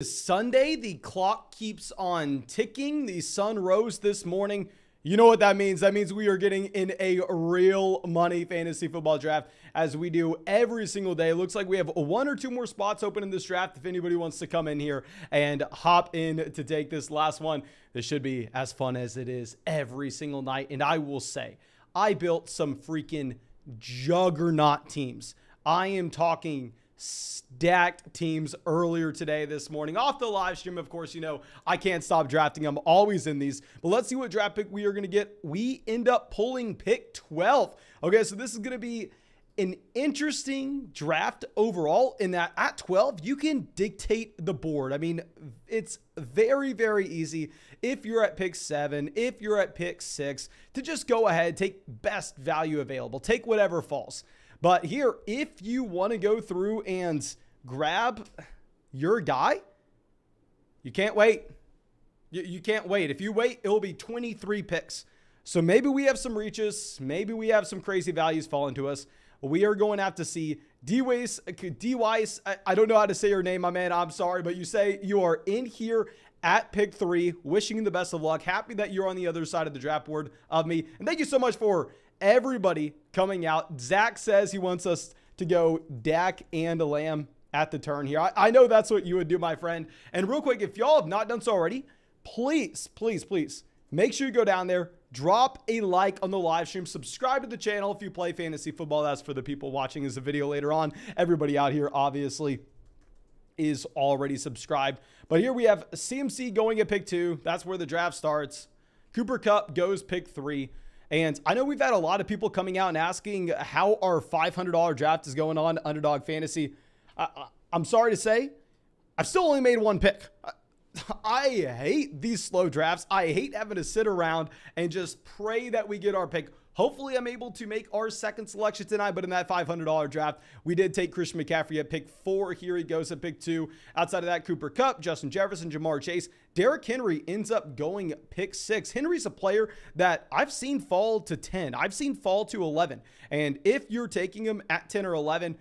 Sunday, the clock keeps on ticking. The sun rose this morning. You know what that means? That means we are getting in a real money fantasy football draft as we do every single day. It looks like we have one or two more spots open in this draft. If anybody wants to come in here and hop in to take this last one, this should be as fun as it is every single night. And I will say, I built some freaking juggernaut teams. I am talking stacked teams earlier today, this morning off the live stream. Of course, you know, I can't stop drafting. I'm always in these, but let's see what draft pick we are going to get. We end up pulling pick 12. Okay. So this is going to be an interesting draft overall in that at 12, you can dictate the board. I mean, it's very, very easy if you're at pick 7, if you're at pick 6 to just go ahead, take best value available, take whatever falls. But here, if you want to go through and grab your guy, you can't wait. You can't wait. If you wait, it will be 23 picks. So maybe we have some reaches. Maybe we have some crazy values falling to us. We are going to have to see D-Weiss. I don't know how to say your name, my man. I'm sorry, but you say you are in here at pick 3. Wishing you the best of luck. Happy that you're on the other side of the draft board of me. And thank you so much for everybody coming out. Zach says he wants us to go Dak and Lamb at the turn here. I know that's what you would do, my friend. And real quick, if y'all have not done so already, please make sure you go down there, drop a like on the live stream, subscribe to the channel if you play fantasy football. That's for the people watching as a video later on. Everybody out here obviously is already subscribed. But here we have CMC going at pick 2. That's where the draft starts. Cooper Kupp goes pick 3. And I know we've had a lot of people coming out and asking how our $500 draft is going on Underdog Fantasy. I'm sorry to say, I've still only made one pick. I hate these slow drafts. I hate having to sit around and just pray that we get our pick. Hopefully, I'm able to make our second selection tonight, but in that $500 draft, we did take Christian McCaffrey at pick 4. Here he goes at pick 2. Outside of that, Cooper Kupp, Justin Jefferson, Jamar Chase. Derrick Henry ends up going pick 6. Henry's a player that I've seen fall to 10. I've seen fall to 11. And if you're taking him at 10 or 11,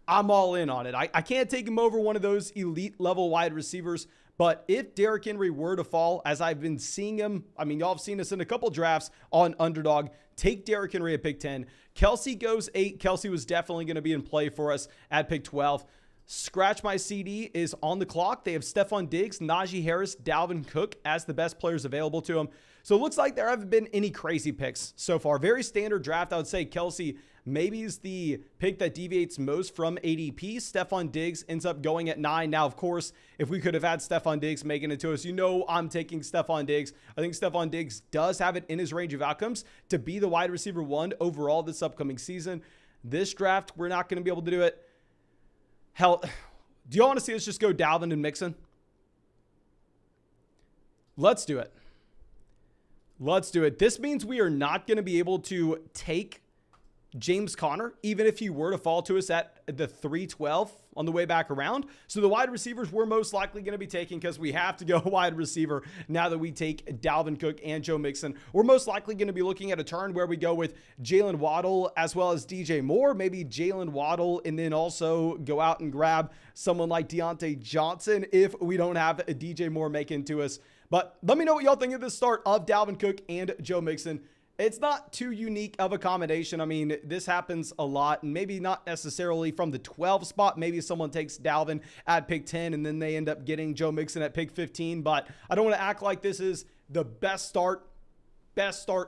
I'm all in on it. I can't take him over one of those elite level wide receivers. But if Derrick Henry were to fall, as I've been seeing him, I mean, y'all have seen us in a couple drafts on Underdog, take Derrick Henry at pick 10. Kelsey goes 8. Kelsey was definitely going to be in play for us at pick 12. Scratch My CD is on the clock. They have Stephon Diggs, Najee Harris, Dalvin Cook as the best players available to them. So it looks like there haven't been any crazy picks so far. Very standard draft. I would say Kelsey maybe is the pick that deviates most from ADP. Stephon Diggs ends up going at 9. Now, of course, if we could have had Stephon Diggs making it to us, you know I'm taking Stephon Diggs. I think Stephon Diggs does have it in his range of outcomes to be the wide receiver 1 overall this upcoming season. This draft, we're not going to be able to do it. Hell, do you want to see us just go Dalvin and Mixon? Let's do it. Let's do it. This means we are not going to be able to take James Conner, even if he were to fall to us at the 312 on the way back around. So the wide receivers we're most likely going to be taking, because we have to go wide receiver now that we take Dalvin Cook and Joe Mixon. We're most likely going to be looking at a turn where we go with Jalen Waddle as well as DJ Moore, maybe Jalen Waddle, and then also go out and grab someone like Deontay Johnson if we don't have a DJ Moore making to us. But let me know what y'all think of the start of Dalvin Cook and Joe Mixon. It's not too unique of a combination. I mean, this happens a lot, and maybe not necessarily from the 12 spot. Maybe someone takes Dalvin at pick 10, and then they end up getting Joe Mixon at pick 15. But I don't want to act like this is the best start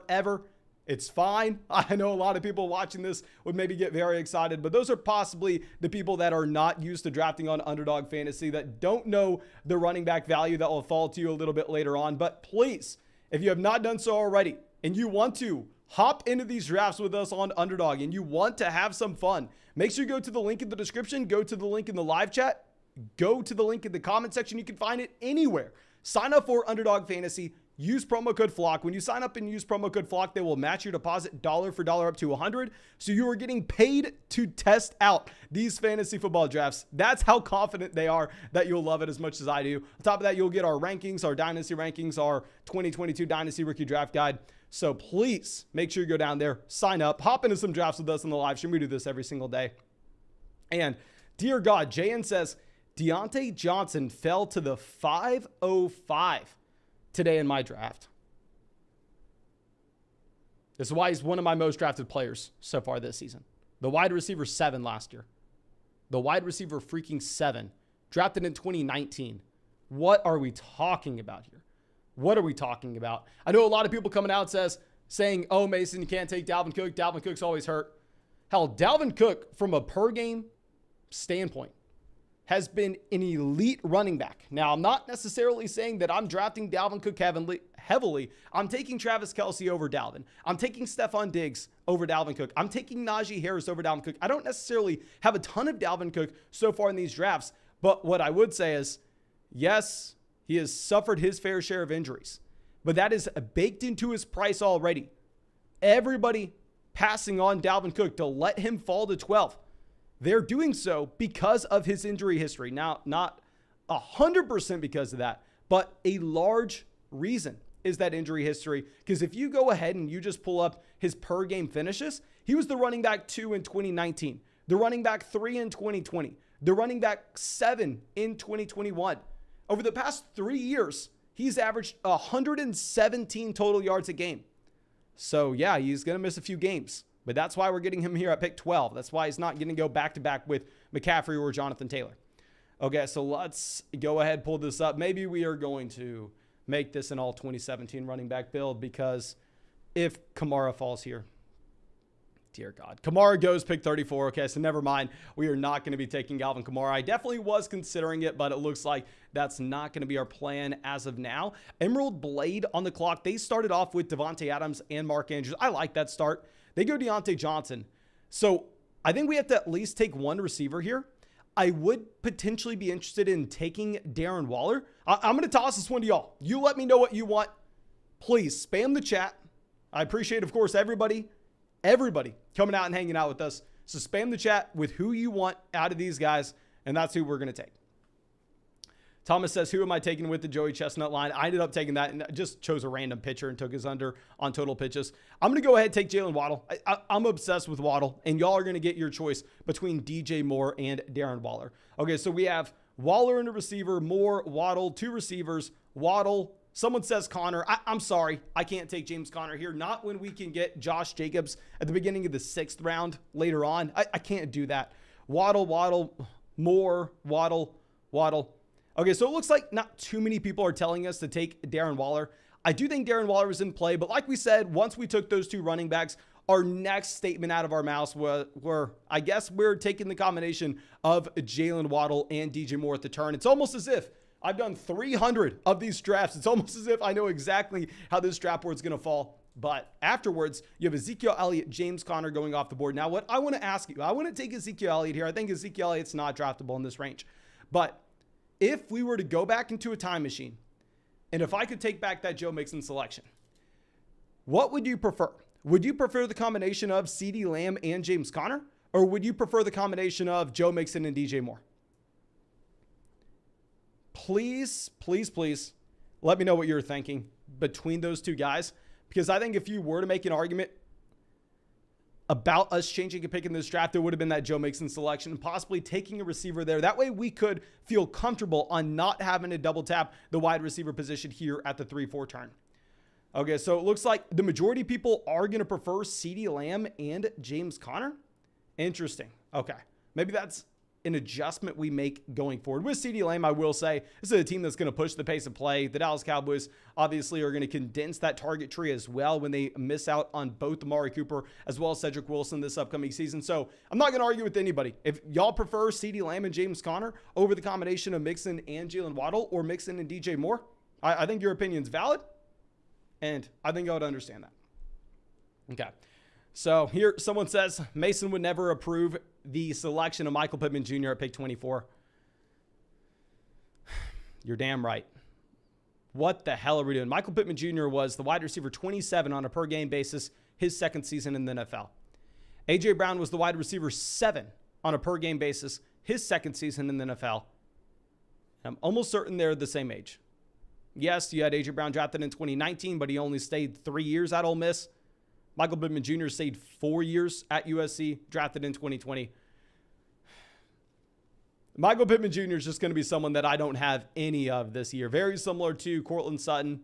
ever. It's fine. I know a lot of people watching this would maybe get very excited, but those are possibly the people that are not used to drafting on Underdog Fantasy, that don't know the running back value that will fall to you a little bit later on. But please, if you have not done so already, and you want to hop into these drafts with us on Underdog, and you want to have some fun, make sure you go to the link in the description, go to the link in the live chat, go to the link in the comment section. You can find it anywhere. Sign up for Underdog Fantasy. Use promo code FLOCK. When you sign up and use promo code FLOCK, they will match your deposit dollar for dollar up to $100. So you are getting paid to test out these fantasy football drafts. That's how confident they are that you'll love it as much as I do. On top of that, you'll get our rankings, our dynasty rankings, our 2022 Dynasty Rookie Draft Guide. So please make sure you go down there, sign up, hop into some drafts with us in the live stream. We do this every single day. And dear God, JN says, Deontay Johnson fell to the 505 today in my draft. This is why he's one of my most drafted players so far this season. The wide receiver 7 last year. The wide receiver freaking 7. Drafted in 2019. What are we talking about here? What are we talking about? I know a lot of people coming out saying, oh, Mason, you can't take Dalvin Cook. Dalvin Cook's always hurt. Hell, Dalvin Cook, from a per-game standpoint, has been an elite running back. Now, I'm not necessarily saying that I'm drafting Dalvin Cook heavily. I'm taking Travis Kelce over Dalvin. I'm taking Stephon Diggs over Dalvin Cook. I'm taking Najee Harris over Dalvin Cook. I don't necessarily have a ton of Dalvin Cook so far in these drafts, but what I would say is, yes, he has suffered his fair share of injuries, but that is baked into his price already. Everybody passing on Dalvin Cook to let him fall to 12. They're doing so because of his injury history. Now, not 100% because of that, but a large reason is that injury history. Because if you go ahead and you just pull up his per game finishes, he was the running back 2 in 2019, the running back 3 in 2020, the running back 7 in 2021. Over the past 3 years, he's averaged 117 total yards a game. So yeah, he's going to miss a few games. But that's why we're getting him here at pick 12. That's why he's not going to go back-to-back with McCaffrey or Jonathan Taylor. Okay, so let's go ahead, pull this up. Maybe we are going to make this an all 2017 running back build, because if Kamara falls here, dear God. Kamara goes pick 34. Okay, so never mind. We are not going to be taking Alvin Kamara. I definitely was considering it, but it looks like that's not going to be our plan as of now. Emerald Blade on the clock. They started off with Devontae Adams and Mark Andrews. I like that start. They go Deontay Johnson. So I think we have to at least take one receiver here. I would potentially be interested in taking Darren Waller. I'm going to toss this one to y'all. You let me know what you want. Please spam the chat. I appreciate, of course, everybody coming out and hanging out with us. So spam the chat with who you want out of these guys, and that's who we're going to take. Thomas says, who am I taking with the Joey Chestnut line? I ended up taking that and just chose a random pitcher and took his under on total pitches. I'm going to go ahead and take Jalen Waddle. I'm obsessed with Waddle, and y'all are going to get your choice between DJ Moore and Darren Waller. Okay, so we have Waller in a receiver, Moore, Waddle, 2 receivers, Waddle. Someone says Connor. I'm sorry. I can't take James Conner here. Not when we can get Josh Jacobs at the beginning of the 6th round later on. I can't do that. Waddle, Moore, Waddle. Okay, so it looks like not too many people are telling us to take Darren Waller. I do think Darren Waller is in play, but like we said, once we took those 2 running backs, our next statement out of our mouths were I guess we're taking the combination of Jalen Waddle and DJ Moore at the turn. It's almost as if I've done 300 of these drafts. It's almost as if I know exactly how this draft board is going to fall. But afterwards, you have Ezekiel Elliott, James Conner going off the board. Now, what I want to ask you, I want to take Ezekiel Elliott here. I think Ezekiel Elliott's not draftable in this range. But if we were to go back into a time machine, and if I could take back that Joe Mixon selection, what would you prefer? Would you prefer the combination of CeeDee Lamb and James Conner? Or would you prefer the combination of Joe Mixon and DJ Moore? Please, let me know what you're thinking between those 2 guys. Because I think if you were to make an argument about us changing a pick in this draft, it would have been that Joe Mixon selection and possibly taking a receiver there. That way we could feel comfortable on not having to double tap the wide receiver position here at the 3-4 turn. Okay, so it looks like the majority of people are going to prefer CeeDee Lamb and James Conner. Interesting. Okay, maybe that's an adjustment we make going forward. With CeeDee Lamb, I will say, this is a team that's going to push the pace of play. The Dallas Cowboys obviously are going to condense that target tree as well when they miss out on both Amari Cooper as well as Cedric Wilson this upcoming season. So I'm not going to argue with anybody. If y'all prefer CeeDee Lamb and James Conner over the combination of Mixon and Jalen Waddle, or Mixon and DJ Moore, I think your opinion's valid, and I think I would understand that. Okay. So here someone says Mason would never approve the selection of Michael Pittman Jr. at pick 24. You're damn right. What the hell are we doing? Michael Pittman Jr. was the wide receiver 27 on a per game basis his 2nd season in the NFL. A.J. Brown was the wide receiver 7 on a per game basis his 2nd season in the NFL. I'm almost certain they're the same age. Yes, you had A.J. Brown drafted in 2019, but he only stayed 3 years at Ole Miss. Michael Pittman Jr. stayed 4 years at USC, drafted in 2020. Michael Pittman Jr. is just going to be someone that I don't have any of this year. Very similar to Courtland Sutton.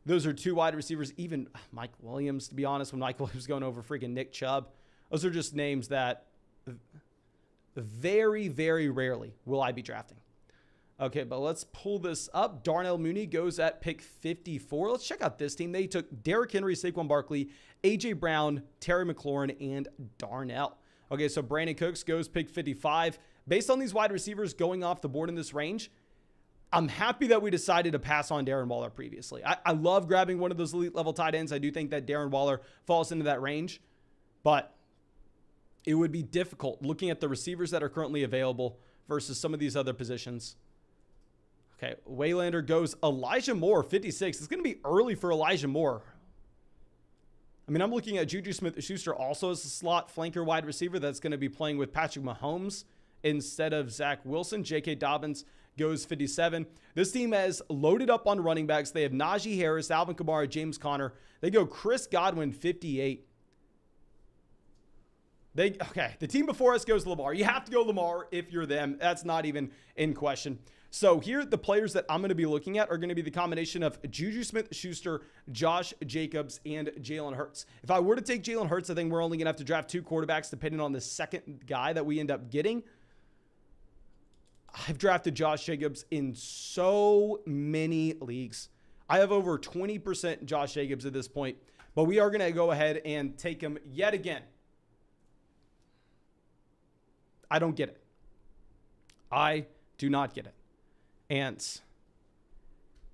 Those are two wide receivers. Even Mike Williams, to be honest, when Mike Williams was going over freaking Nick Chubb. Those are just names that very, very rarely will I be drafting. Okay, but let's pull this up. Darnell Mooney goes at pick 54. Let's check out this team. They took Derrick Henry, Saquon Barkley, A.J. Brown, Terry McLaurin, and Darnell. Okay, so Brandon Cooks goes pick 55. Based on these wide receivers going off the board in this range, I'm happy that we decided to pass on Darren Waller previously. I love grabbing one of those elite level tight ends. I do think that Darren Waller falls into that range, but it would be difficult looking at the receivers that are currently available versus some of these other positions. Okay, Waylander goes Elijah Moore, 56. It's going to be early for Elijah Moore. I mean, I'm looking at Juju Smith-Schuster also as a slot flanker wide receiver that's going to be playing with Patrick Mahomes instead of Zach Wilson. J.K. Dobbins goes 57. This team has loaded up on running backs. They have Najee Harris, Alvin Kamara, James Conner. They go Chris Godwin, 58. The team before us goes Lamar. You have to go Lamar if you're them. That's not even in question. So here, the players that I'm going to be looking at are going to be the combination of Juju Smith-Schuster, Josh Jacobs, and Jalen Hurts. If I were to take Jalen Hurts, I think we're only going to have to draft two quarterbacks depending on the second guy that we end up getting. I've drafted Josh Jacobs in so many leagues. I have over 20% Josh Jacobs at this point, but we are going to go ahead and take him yet again. I don't get it. I do not get it. And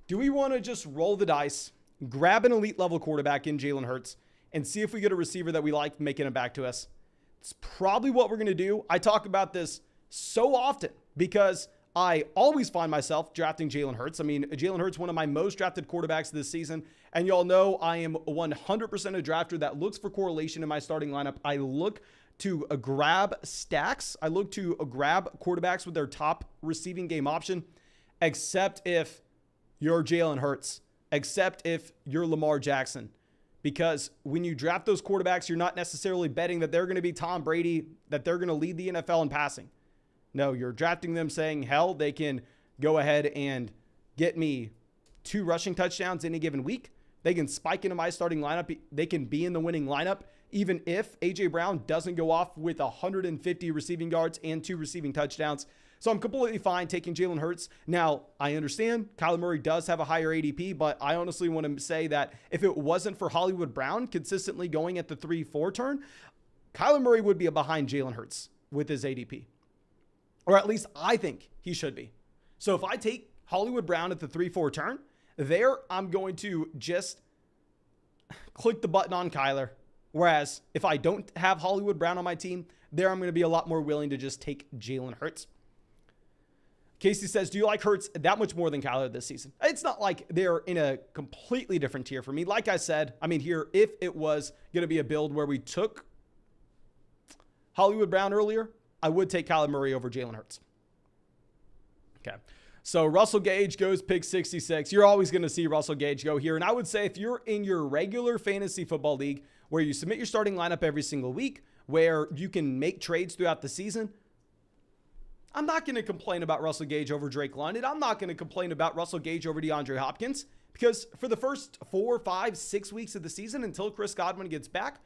do we want to just roll the dice, grab an elite level quarterback in Jalen Hurts, and see if we get a receiver that we like making it back to us? It's probably what we're going to do. I talk about this so often because I always find myself drafting Jalen Hurts. I mean, Jalen Hurts, one of my most drafted quarterbacks this season. And y'all know I am 100% a drafter that looks for correlation in my starting lineup. I look to grab stacks. I look to grab quarterbacks with their top receiving game option, except if you're Jalen Hurts, except if you're Lamar Jackson. Because when you draft those quarterbacks, you're not necessarily betting that they're going to be Tom Brady, that they're going to lead the NFL in passing. No, you're drafting them saying, hell, they can go ahead and get me 2 rushing touchdowns any given week. They can spike into my starting lineup. They can be in the winning lineup, even if A.J. Brown doesn't go off with 150 receiving yards and 2 receiving touchdowns. So I'm completely fine taking Jalen Hurts. Now, I understand Kyler Murray does have a higher ADP, but I honestly want to say that if it wasn't for Hollywood Brown consistently going at the 3-4 turn, Kyler Murray would be behind Jalen Hurts with his ADP. Or at least I think he should be. So if I take Hollywood Brown at the 3-4 turn, there I'm going to just click the button on Kyler. Whereas if I don't have Hollywood Brown on my team, there I'm going to be a lot more willing to just take Jalen Hurts. Casey says, do you like Hurts that much more than Kyler this season? It's not like they're in a completely different tier for me. Like I said, I mean, here, if it was going to be a build where we took Hollywood Brown earlier, I would take Kyler Murray over Jalen Hurts. Okay. So Russell Gage goes pick 66. You're always going to see Russell Gage go here. And I would say if you're in your regular fantasy football league where you submit your starting lineup every single week, where you can make trades throughout the season, I'm not going to complain about Russell Gage over Drake London. I'm not going to complain about Russell Gage over DeAndre Hopkins because for the first 4, 5, 6 weeks of the season until Chris Godwin gets back,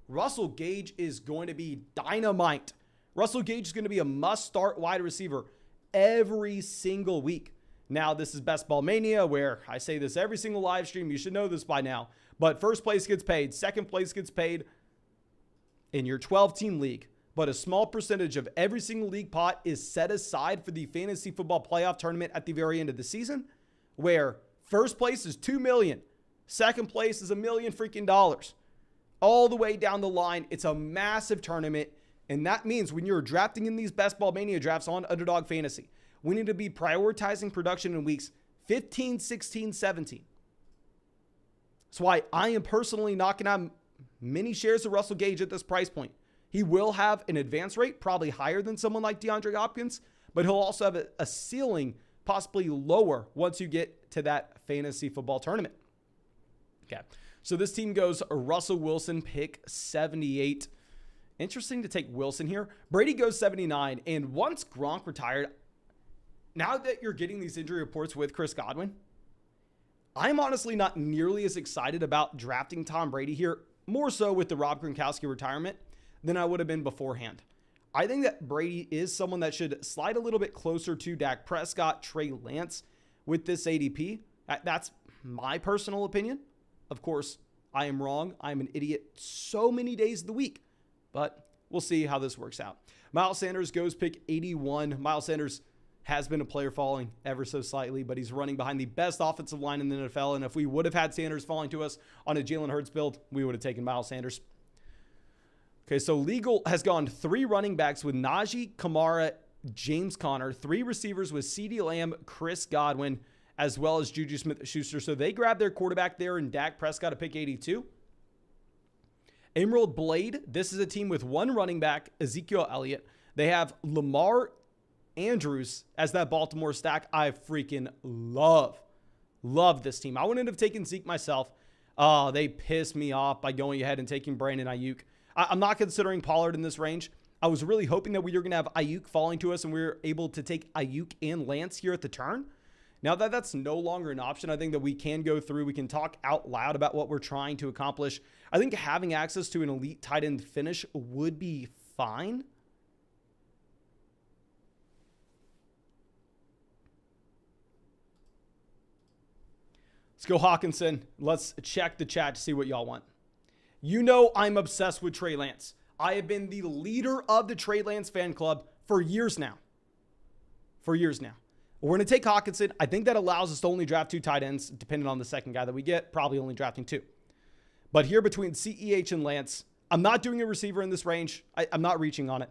Russell Gage is going to be dynamite. Russell Gage is going to be a must-start wide receiver every single week. Now, this is Best Ball Mania, where I say this every single live stream. You should know this by now. But first place gets paid. Second place gets paid in your 12-team league. But a small percentage of every single league pot is set aside for the fantasy football playoff tournament at the very end of the season, where first place is $2 million. Second place is $1 million freaking dollars. All the way down the line, it's a massive tournament. And that means when you're drafting in these Best Ball Mania drafts on Underdog Fantasy, we need to be prioritizing production in weeks 15, 16, 17. That's why I am personally knocking out many shares of Russell Gage at this price point. He will have an advance rate, probably higher than someone like DeAndre Hopkins, but he'll also have a ceiling possibly lower once you get to that fantasy football tournament. Okay, so this team goes Russell Wilson, pick 78. Interesting to take Wilson here. Brady goes 79, and once Gronk retired, now that you're getting these injury reports with Chris Godwin, I'm honestly not nearly as excited about drafting Tom Brady here, more so with the Rob Gronkowski retirement, than I would have been beforehand. I think that Brady is someone that should slide a little bit closer to Dak Prescott, Trey Lance with this ADP. That's my personal opinion. Of course, I am wrong. I'm an idiot so many days of the week, but we'll see how this works out. Miles Sanders goes pick 81. Miles Sanders has been a player falling ever so slightly, but he's running behind the best offensive line in the NFL. And if we would have had Sanders falling to us on a Jalen Hurts build, we would have taken Miles Sanders. Okay, so Legal has gone 3 running backs with Najee, Kamara, James Conner, 3 receivers with CeeDee Lamb, Chris Godwin, as well as Juju Smith-Schuster. So they grabbed their quarterback there in Dak Prescott at pick 82. Emerald Blade, this is a team with 1 running back, Ezekiel Elliott. They have Lamar Andrews as that Baltimore stack. I freaking love this team. I wouldn't have taken Zeke myself. Oh, they pissed me off by going ahead and taking Brandon Ayuk. I'm not considering Pollard in this range. I was really hoping that we were going to have Ayuk falling to us and we were able to take Ayuk and Lance here at the turn. Now that that's no longer an option, I think that we can go through, we can talk out loud about what we're trying to accomplish. I think having access to an elite tight end finish would be fine. Let's go Hawkinson. Let's check the chat to see what y'all want. You know I'm obsessed with Trey Lance. I have been the leader of the Trey Lance fan club for years now. We're going to take Hawkinson. I think that allows us to only draft 2 tight ends, depending on the second guy that we get, probably only drafting 2. But here between CEH and Lance, I'm not doing a receiver in this range. I'm not reaching on it.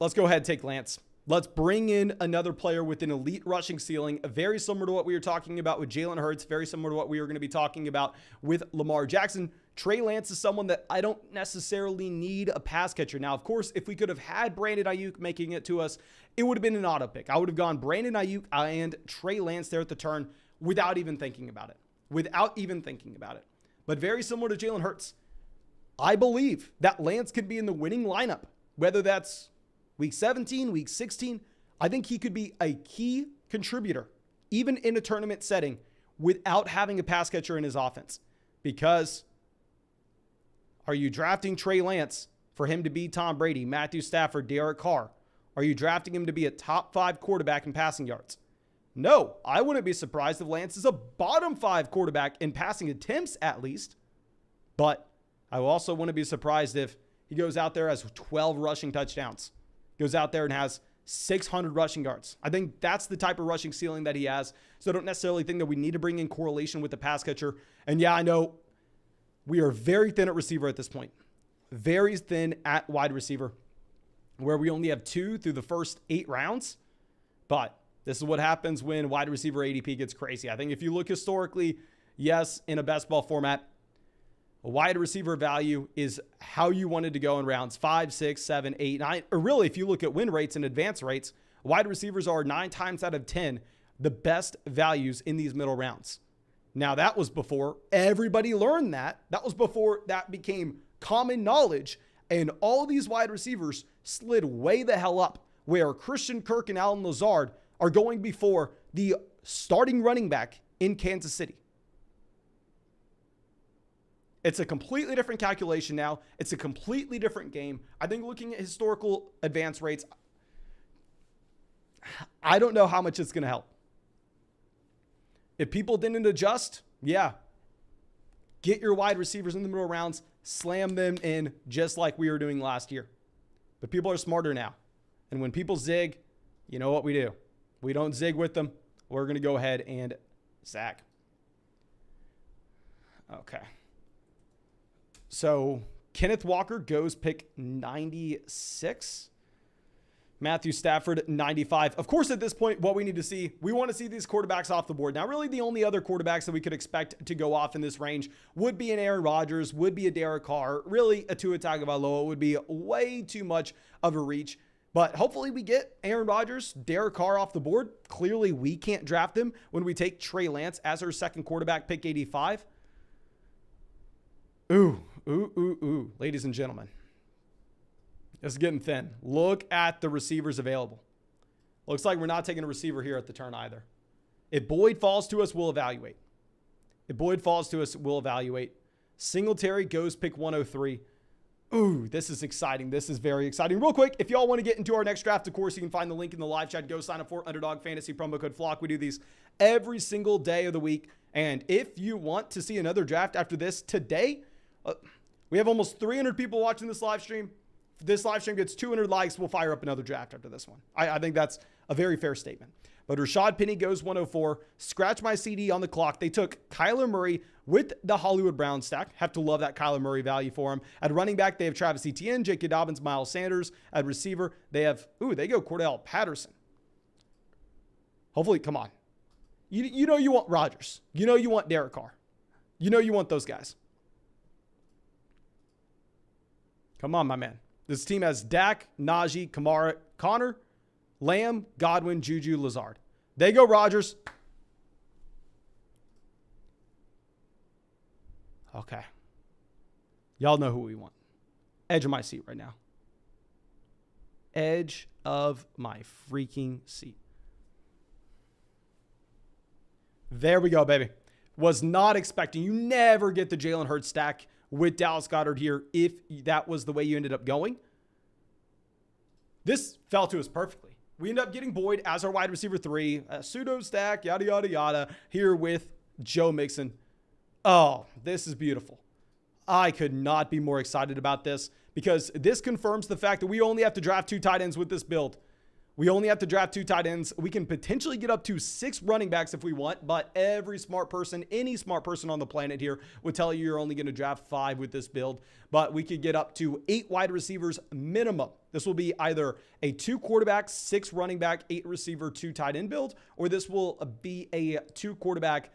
Let's go ahead and take Lance. Let's bring in another player with an elite rushing ceiling, very similar to what we were talking about with Jalen Hurts, very similar to what we were going to be talking about with Lamar Jackson. Trey Lance is someone that I don't necessarily need a pass catcher. Now, of course, if we could have had Brandon Ayuk making it to us, it would have been an auto pick. I would have gone Brandon Ayuk and Trey Lance there at the turn without even thinking about it. But very similar to Jalen Hurts, I believe that Lance could be in the winning lineup, whether that's Week 17, Week 16, I think he could be a key contributor, even in a tournament setting, without having a pass catcher in his offense. Because are you drafting Trey Lance for him to be Tom Brady, Matthew Stafford, Derek Carr? Are you drafting him to be a top 5 quarterback in passing yards? No, I wouldn't be surprised if Lance is a bottom 5 quarterback in passing attempts at least. But I also wouldn't be surprised if he goes out there as 12 rushing touchdowns. Goes out there and has 600 rushing yards. I think that's the type of rushing ceiling that he has. So I don't necessarily think that we need to bring in correlation with the pass catcher. And yeah, I know we are very thin at receiver at this point. Very thin at wide receiver, where we only have 2 through the first 8 rounds. But this is what happens when wide receiver ADP gets crazy. I think if you look historically, yes, in a best ball format, a wide receiver value is how you wanted to go in rounds 5, 6, 7, 8, 9. Or really, if you look at win rates and advance rates, wide receivers are 9 times out of 10 the best values in these middle rounds. Now, that was before everybody learned that. That was before that became common knowledge. And all these wide receivers slid way the hell up, where Christian Kirk and Alan Lazard are going before the starting running back in Kansas City. It's a completely different calculation now. It's a completely different game. I think looking at historical advance rates, I don't know how much it's going to help. If people didn't adjust, yeah, get your wide receivers in the middle rounds, slam them in just like we were doing last year. But people are smarter now. And when people zig, you know what we do. We don't zig with them. We're going to go ahead and sack. Okay. So Kenneth Walker goes pick 96. Matthew Stafford, 95. Of course, at this point, what we need to see, we want to see these quarterbacks off the board. Now, really, the only other quarterbacks that we could expect to go off in this range would be an Aaron Rodgers, would be a Derek Carr. Really, a Tua Tagovailoa would be way too much of a reach. But hopefully we get Aaron Rodgers, Derek Carr off the board. Clearly, we can't draft them when we take Trey Lance as our second quarterback, pick 85. Ooh. Ladies and gentlemen. It's getting thin. Look at the receivers available. Looks like we're not taking a receiver here at the turn either. If Boyd falls to us, we'll evaluate. Singletary goes pick 103. Ooh, this is exciting. This is very exciting. Real quick, if y'all want to get into our next draft, of course, you can find the link in the live chat. Go sign up for Underdog Fantasy promo code FLOCK. We do these every single day of the week. And if you want to see another draft after this today, we have almost 300 people watching this live stream. If this live stream gets 200 likes, we'll fire up another draft after this one. I think that's a very fair statement. But Rashad Penny goes 104. Scratch my CD on the clock. They took Kyler Murray with the Hollywood Brown stack. Have to love that Kyler Murray value for him. At running back, they have Travis Etienne, J.K. Dobbins, Miles Sanders. At receiver, they go Cordell Patterson. Hopefully, come on. You know you want Rodgers. You know you want Derek Carr. You know you want those guys. Come on, my man. This team has Dak, Najee, Kamara, Connor, Lamb, Godwin, Juju, Lazard. They go Rodgers. Okay. Y'all know who we want. Edge of my seat right now. Edge of my freaking seat. There we go, baby. Was not expecting. You never get the Jalen Hurts stack with Dallas Goedert here if that was the way you ended up going. This fell to us perfectly. We end up getting Boyd as our wide receiver 3, a pseudo stack, yada, yada, yada, here with Joe Mixon. Oh, this is beautiful. I could not be more excited about this because this confirms the fact that we only have to draft 2 tight ends with this build. We only have to draft 2 tight ends. We can potentially get up to 6 running backs if we want, but every smart person, any smart person on the planet here would tell you you're only going to draft 5 with this build, but we could get up to 8 wide receivers minimum. This will be either a 2 quarterback, 6 running back, 8 receiver, 2 tight end build, or this will be a 2 quarterback,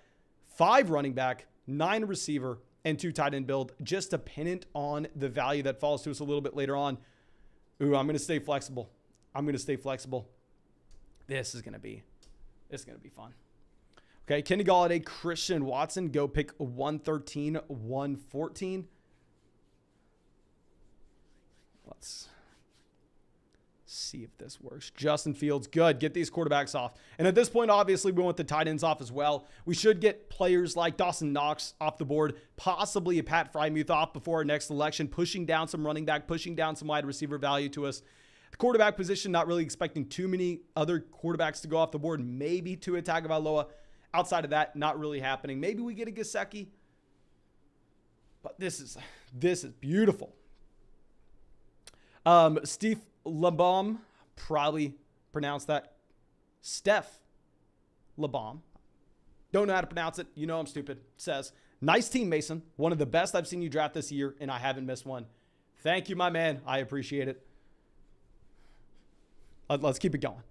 5 running back, 9 receiver, and 2 tight end build, just dependent on the value that falls to us a little bit later on. Ooh, I'm going to stay flexible. This is going to be fun. Okay, Kenny Golladay, Christian Watson, go pick 113, 114. Let's see if this works. Justin Fields, good. Get these quarterbacks off. And at this point, obviously, we want the tight ends off as well. We should get players like Dawson Knox off the board, possibly a Pat Frymuth off before our next election, pushing down some running back, pushing down some wide receiver value to us. The quarterback position, not really expecting too many other quarterbacks to go off the board. Maybe Tua Tagovailoa. Outside of that, not really happening. Maybe we get a Gesicki. But this is beautiful. Steve LeBaum, probably pronounced that. Steph LeBaum. Don't know how to pronounce it. You know I'm stupid. Says, nice team, Mason. One of the best I've seen you draft this year, and I haven't missed one. Thank you, my man. I appreciate it. Let's keep it going.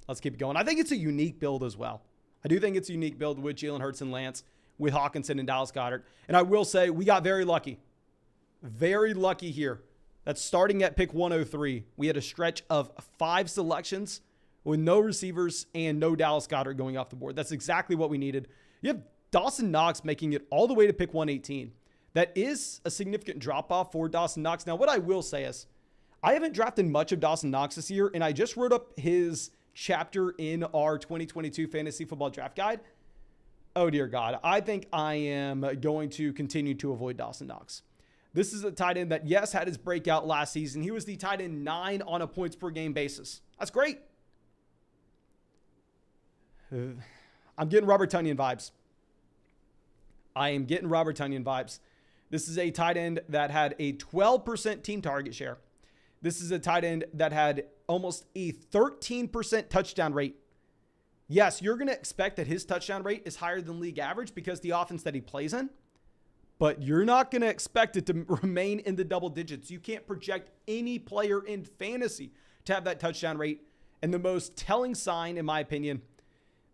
I think it's a unique build as well. I do think it's a unique build with Jalen Hurts and Lance, with Hawkinson and Dallas Goedert. And I will say we got very lucky. Very lucky here. That's starting at pick 103. We had a stretch of 5 selections with no receivers and no Dallas Goedert going off the board. That's exactly what we needed. You have Dawson Knox making it all the way to pick 118. That is a significant drop-off for Dawson Knox. Now, what I will say is, I haven't drafted much of Dawson Knox this year, and I just wrote up his chapter in our 2022 Fantasy Football Draft Guide. Oh, dear God. I think I am going to continue to avoid Dawson Knox. This is a tight end that, yes, had his breakout last season. He was the tight end 9 on a points per game basis. That's great. I'm getting Robert Tonyan vibes. This is a tight end that had a 12% team target share. This is a tight end that had almost a 13% touchdown rate. Yes, you're going to expect that his touchdown rate is higher than league average because the offense that he plays in, but you're not going to expect it to remain in the double digits. You can't project any player in fantasy to have that touchdown rate. And the most telling sign, in my opinion,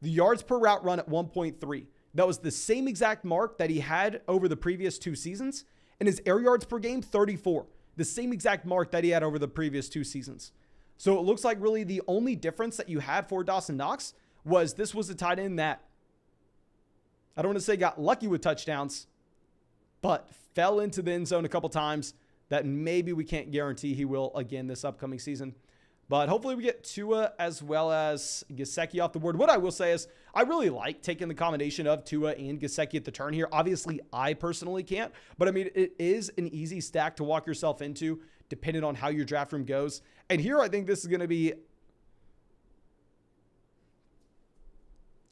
the yards per route run at 1.3. That was the same exact mark that he had over the previous 2 seasons. And his air yards per game, 34. The same exact mark that he had over the previous 2 seasons. So it looks like really the only difference that you had for Dawson Knox was this was a tight end that, I don't want to say got lucky with touchdowns, but fell into the end zone a couple times, that maybe we can't guarantee he will again this upcoming season. But hopefully we get Tua as well as Gesicki off the board. What I will say is I really like taking the combination of Tua and Gesicki at the turn here. Obviously, I personally can't. But, I mean, it is an easy stack to walk yourself into depending on how your draft room goes. And here I think this is going to be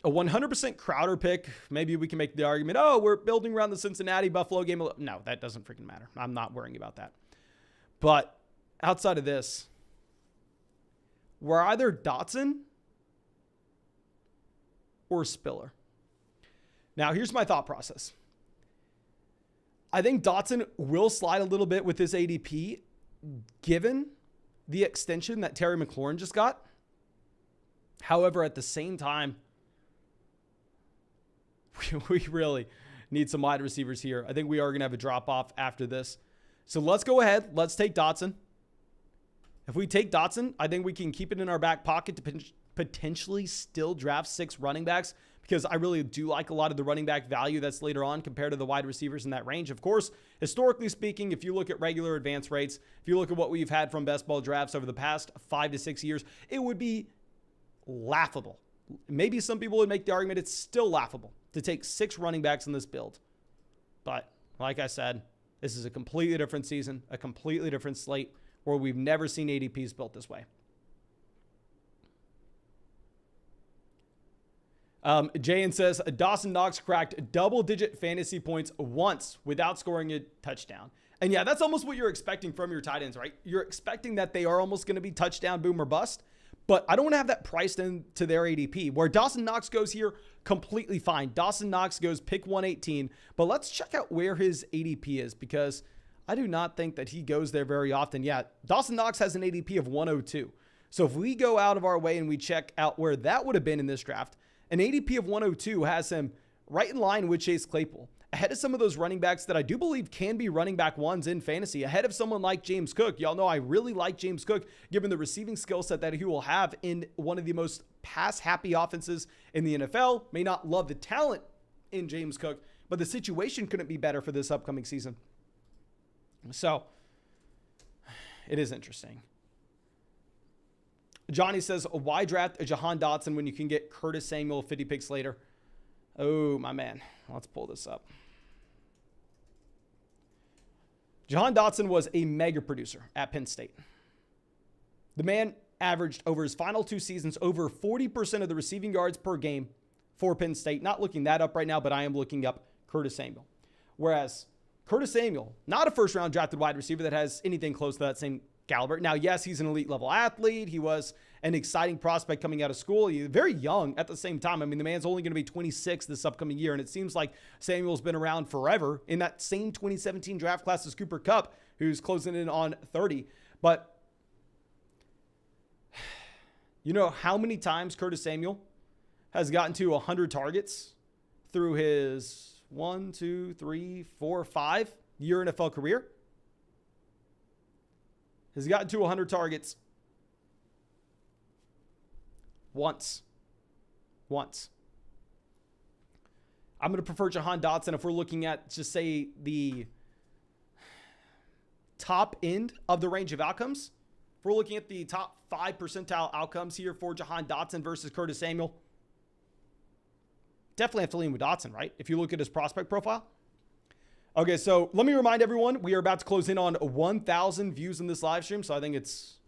a 100% Crowder pick. Maybe we can make the argument, oh, we're building around the Cincinnati-Buffalo game. No, that doesn't freaking matter. I'm not worrying about that. But outside of this, we're either Dotson or Spiller. Now, here's my thought process. I think Dotson will slide a little bit with this ADP, given the extension that Terry McLaurin just got. However, at the same time, we really need some wide receivers here. I think we are going to have a drop-off after this. So let's go ahead. Let's take Dotson. If we take Dotson, I think we can keep it in our back pocket to potentially still draft 6 running backs, because I really do like a lot of the running back value that's later on compared to the wide receivers in that range. Of course, historically speaking, if you look at regular advance rates, if you look at what we've had from best ball drafts over the past 5 to 6 years, it would be laughable. Maybe some people would make the argument it's still laughable to take 6 running backs in this build. But like I said, this is a completely different season, a completely different slate, where we've never seen ADPs built this way. Jayan says, Dawson Knox cracked double-digit fantasy points once without scoring a touchdown. And yeah, that's almost what you're expecting from your tight ends, right? You're expecting that they are almost going to be touchdown, boom, or bust. But I don't want to have that priced into their ADP. Where Dawson Knox goes here, completely fine. Dawson Knox goes pick 118. But let's check out where his ADP is, because I do not think that he goes there very often. Yeah, Dawson Knox has an ADP of 102. So if we go out of our way and we check out where that would have been in this draft, an ADP of 102 has him right in line with Chase Claypool, ahead of some of those running backs that I do believe can be running back ones in fantasy, ahead of someone like James Cook. Y'all know I really like James Cook, given the receiving skill set that he will have in one of the most pass-happy offenses in the NFL. May not love the talent in James Cook, but the situation couldn't be better for this upcoming season. So, it is interesting. Johnny says, why draft a Jahan Dotson when you can get Curtis Samuel 50 picks later? Oh, my man. Let's pull this up. Jahan Dotson was a mega producer at Penn State. The man averaged over his final 2 seasons over 40% of the receiving yards per game for Penn State. Not looking that up right now, but I am looking up Curtis Samuel. Whereas Curtis Samuel, not a first-round drafted wide receiver that has anything close to that same caliber. Now, yes, he's an elite-level athlete. He was an exciting prospect coming out of school. He's very young at the same time. I mean, the man's only going to be 26 this upcoming year, and it seems like Samuel's been around forever in that same 2017 draft class as Cooper Kupp, who's closing in on 30. But you know how many times Curtis Samuel has gotten to 100 targets through his 1, 2, 3, 4, 5 year NFL career? Has gotten to 100 targets once. I'm going to prefer Jahan Dotson if we're looking at, just say, the top end of the range of outcomes. If we're looking at the top 5 percentile outcomes here for Jahan Dotson versus Curtis Samuel, definitely have to lean with Dotson, right? If you look at his prospect profile. Okay, so let me remind everyone, we are about to close in on 1,000 views in this live stream. So I think it's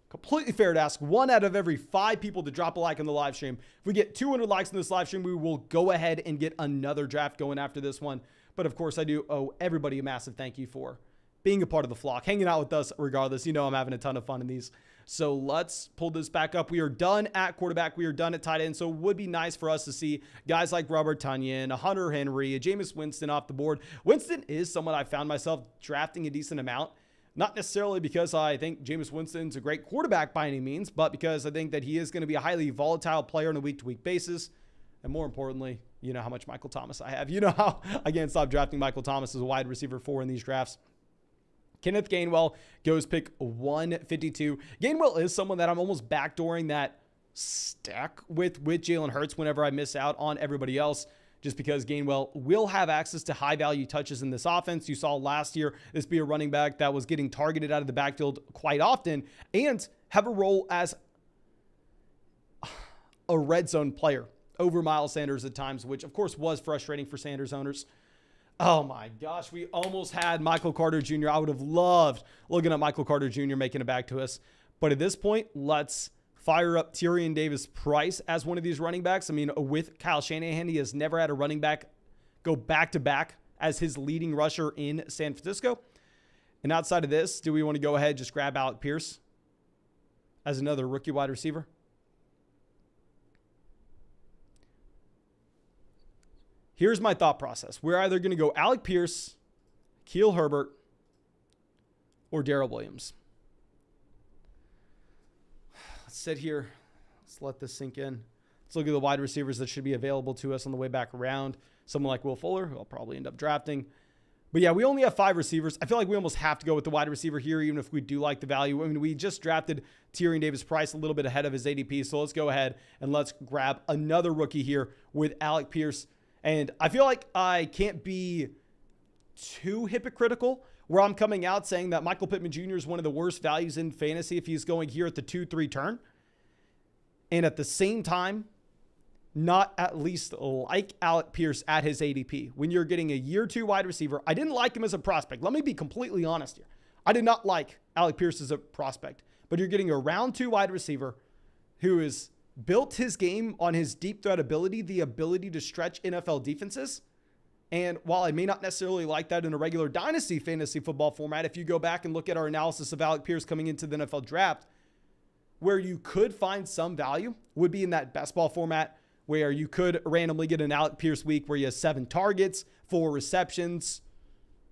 completely fair to ask 1 out of every 5 people to drop a like on the live stream. If we get 200 likes in this live stream, we will go ahead and get another draft going after this one. But of course, I do owe everybody a massive thank you for being a part of the flock, hanging out with us regardless. You know I'm having a ton of fun in these. So let's pull this back up. We are done at quarterback. We are done at tight end. So it would be nice for us to see guys like Robert Tonyan, a Hunter Henry, a Jameis Winston off the board. Winston is someone I found myself drafting a decent amount. Not necessarily because I think Jameis Winston's a great quarterback by any means, but because I think that he is going to be a highly volatile player on a week-to-week basis. And more importantly, you know how much Michael Thomas I have. You know how I can't stop drafting Michael Thomas as a wide receiver 4 in these drafts. Kenneth Gainwell goes pick 152. Gainwell is someone that I'm almost backdooring that stack with Jalen Hurts whenever I miss out on everybody else. just because Gainwell will have access to high value touches in this offense. You saw last year this be a running back that was getting targeted out of the backfield quite often and have a role as a red zone player over Miles Sanders at times, which of course was frustrating for Sanders owners. Oh my gosh, we almost had Michael Carter Jr. I would have loved looking at Michael Carter Jr. making it back to us. But at this point, let's fire up Tyrion Davis-Price as one of these running backs. I mean, with Kyle Shanahan, he has never had a running back go back-to-back as his leading rusher in San Francisco. And outside of this, do we want to go ahead and just grab Alec Pierce as another rookie wide receiver? Here's my thought process. We're either going to go Alec Pierce, Keel Herbert, or Darrell Williams. Let's sit here. Let's let this sink in. Let's look at the wide receivers that should be available to us on the way back around. Someone like Will Fuller, who I'll probably end up drafting. But yeah, we only have 5 receivers. I feel like we almost have to go with the wide receiver here, even if we do like the value. I mean, we just drafted Tyrion Davis-Price a little bit ahead of his ADP. So let's go ahead and let's grab another rookie here with Alec Pierce. And I feel like I can't be too hypocritical where I'm coming out saying that Michael Pittman Jr. is one of the worst values in fantasy if he's going here at the 2-3 turn. And at the same time, not at least like Alec Pierce at his ADP. When you're getting a year 2 wide receiver, I didn't like him as a prospect. Let me be completely honest here. I did not like Alec Pierce as a prospect. But you're getting a round 2 wide receiver who is built his game on his deep threat ability, the ability to stretch NFL defenses. And while I may not necessarily like that in a regular dynasty fantasy football format, if you go back and look at our analysis of Alec Pierce coming into the NFL draft, where you could find some value would be in that best ball format, where you could randomly get an Alec Pierce week where he has 7 targets, 4 receptions,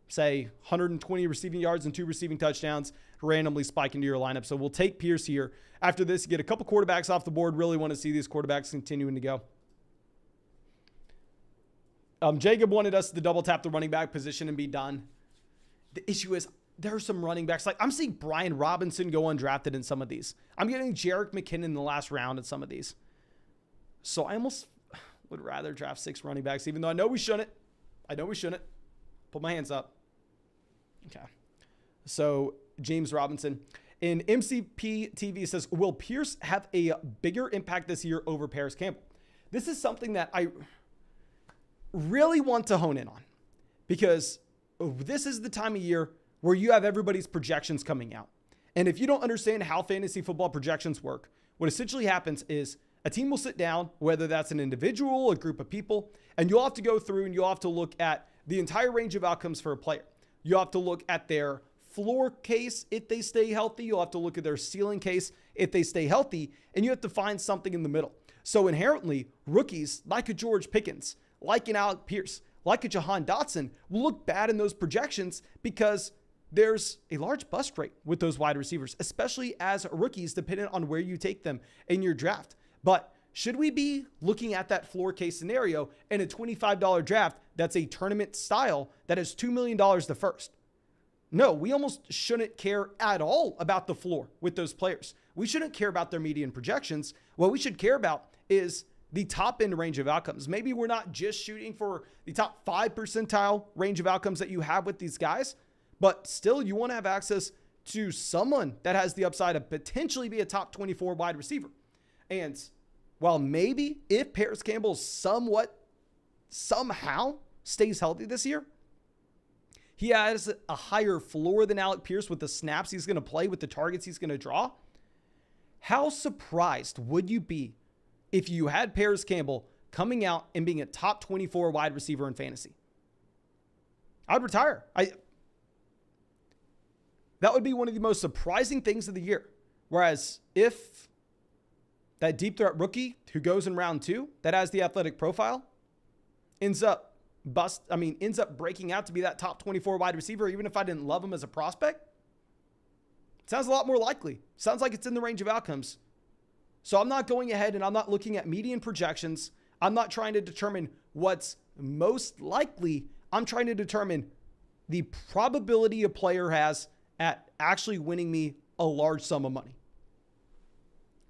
say 120 receiving yards and 2 receiving touchdowns, randomly spike into your lineup. So we'll take Pierce here. After this, you get a couple quarterbacks off the board. Really want to see these quarterbacks continuing to go. Jacob wanted us to double tap the running back position and be done. The issue is there are some running backs. Like I'm seeing Brian Robinson go undrafted in some of these. I'm getting Jerick McKinnon in the last round in some of these. So I almost would rather draft 6 running backs, even though I know we shouldn't. Put my hands up. Okay. So James Robinson. In MCP TV says, will Pierce have a bigger impact this year over Paris Campbell? This is something that I really want to hone in on because this is the time of year where you have everybody's projections coming out. And if you don't understand how fantasy football projections work, what essentially happens is a team will sit down, whether that's an individual, a group of people, and you'll have to go through and you'll have to look at the entire range of outcomes for a player. You have to look at their floor case if they stay healthy. You'll have to look at their ceiling case if they stay healthy, and you have to find something in the middle. So inherently, rookies like a George Pickens, like an Alec Pierce, like a Jahan Dotson will look bad in those projections because there's a large bust rate with those wide receivers, especially as rookies, depending on where you take them in your draft. But should we be looking at that floor case scenario in a $25 draft that's a tournament style that is $2 million the first? No, we almost shouldn't care at all about the floor with those players. We shouldn't care about their median projections. What we should care about is the top end range of outcomes. Maybe we're not just shooting for the top 5 percentile range of outcomes that you have with these guys, but still you want to have access to someone that has the upside of potentially be a top 24 wide receiver. And while maybe if Paris Campbell somehow stays healthy this year, he has a higher floor than Alec Pierce with the snaps he's going to play, with the targets he's going to draw. How surprised would you be if you had Paris Campbell coming out and being a top 24 wide receiver in fantasy? I'd retire. That would be one of the most surprising things of the year. Whereas if that deep threat rookie who goes in round 2 that has the athletic profile ends up breaking out to be that top 24 wide receiver, even if I didn't love him as a prospect, sounds a lot more likely. Sounds like it's in the range of outcomes. So I'm not going ahead and I'm not looking at median projections. I'm not trying to determine what's most likely. I'm trying to determine the probability a player has at actually winning me a large sum of money.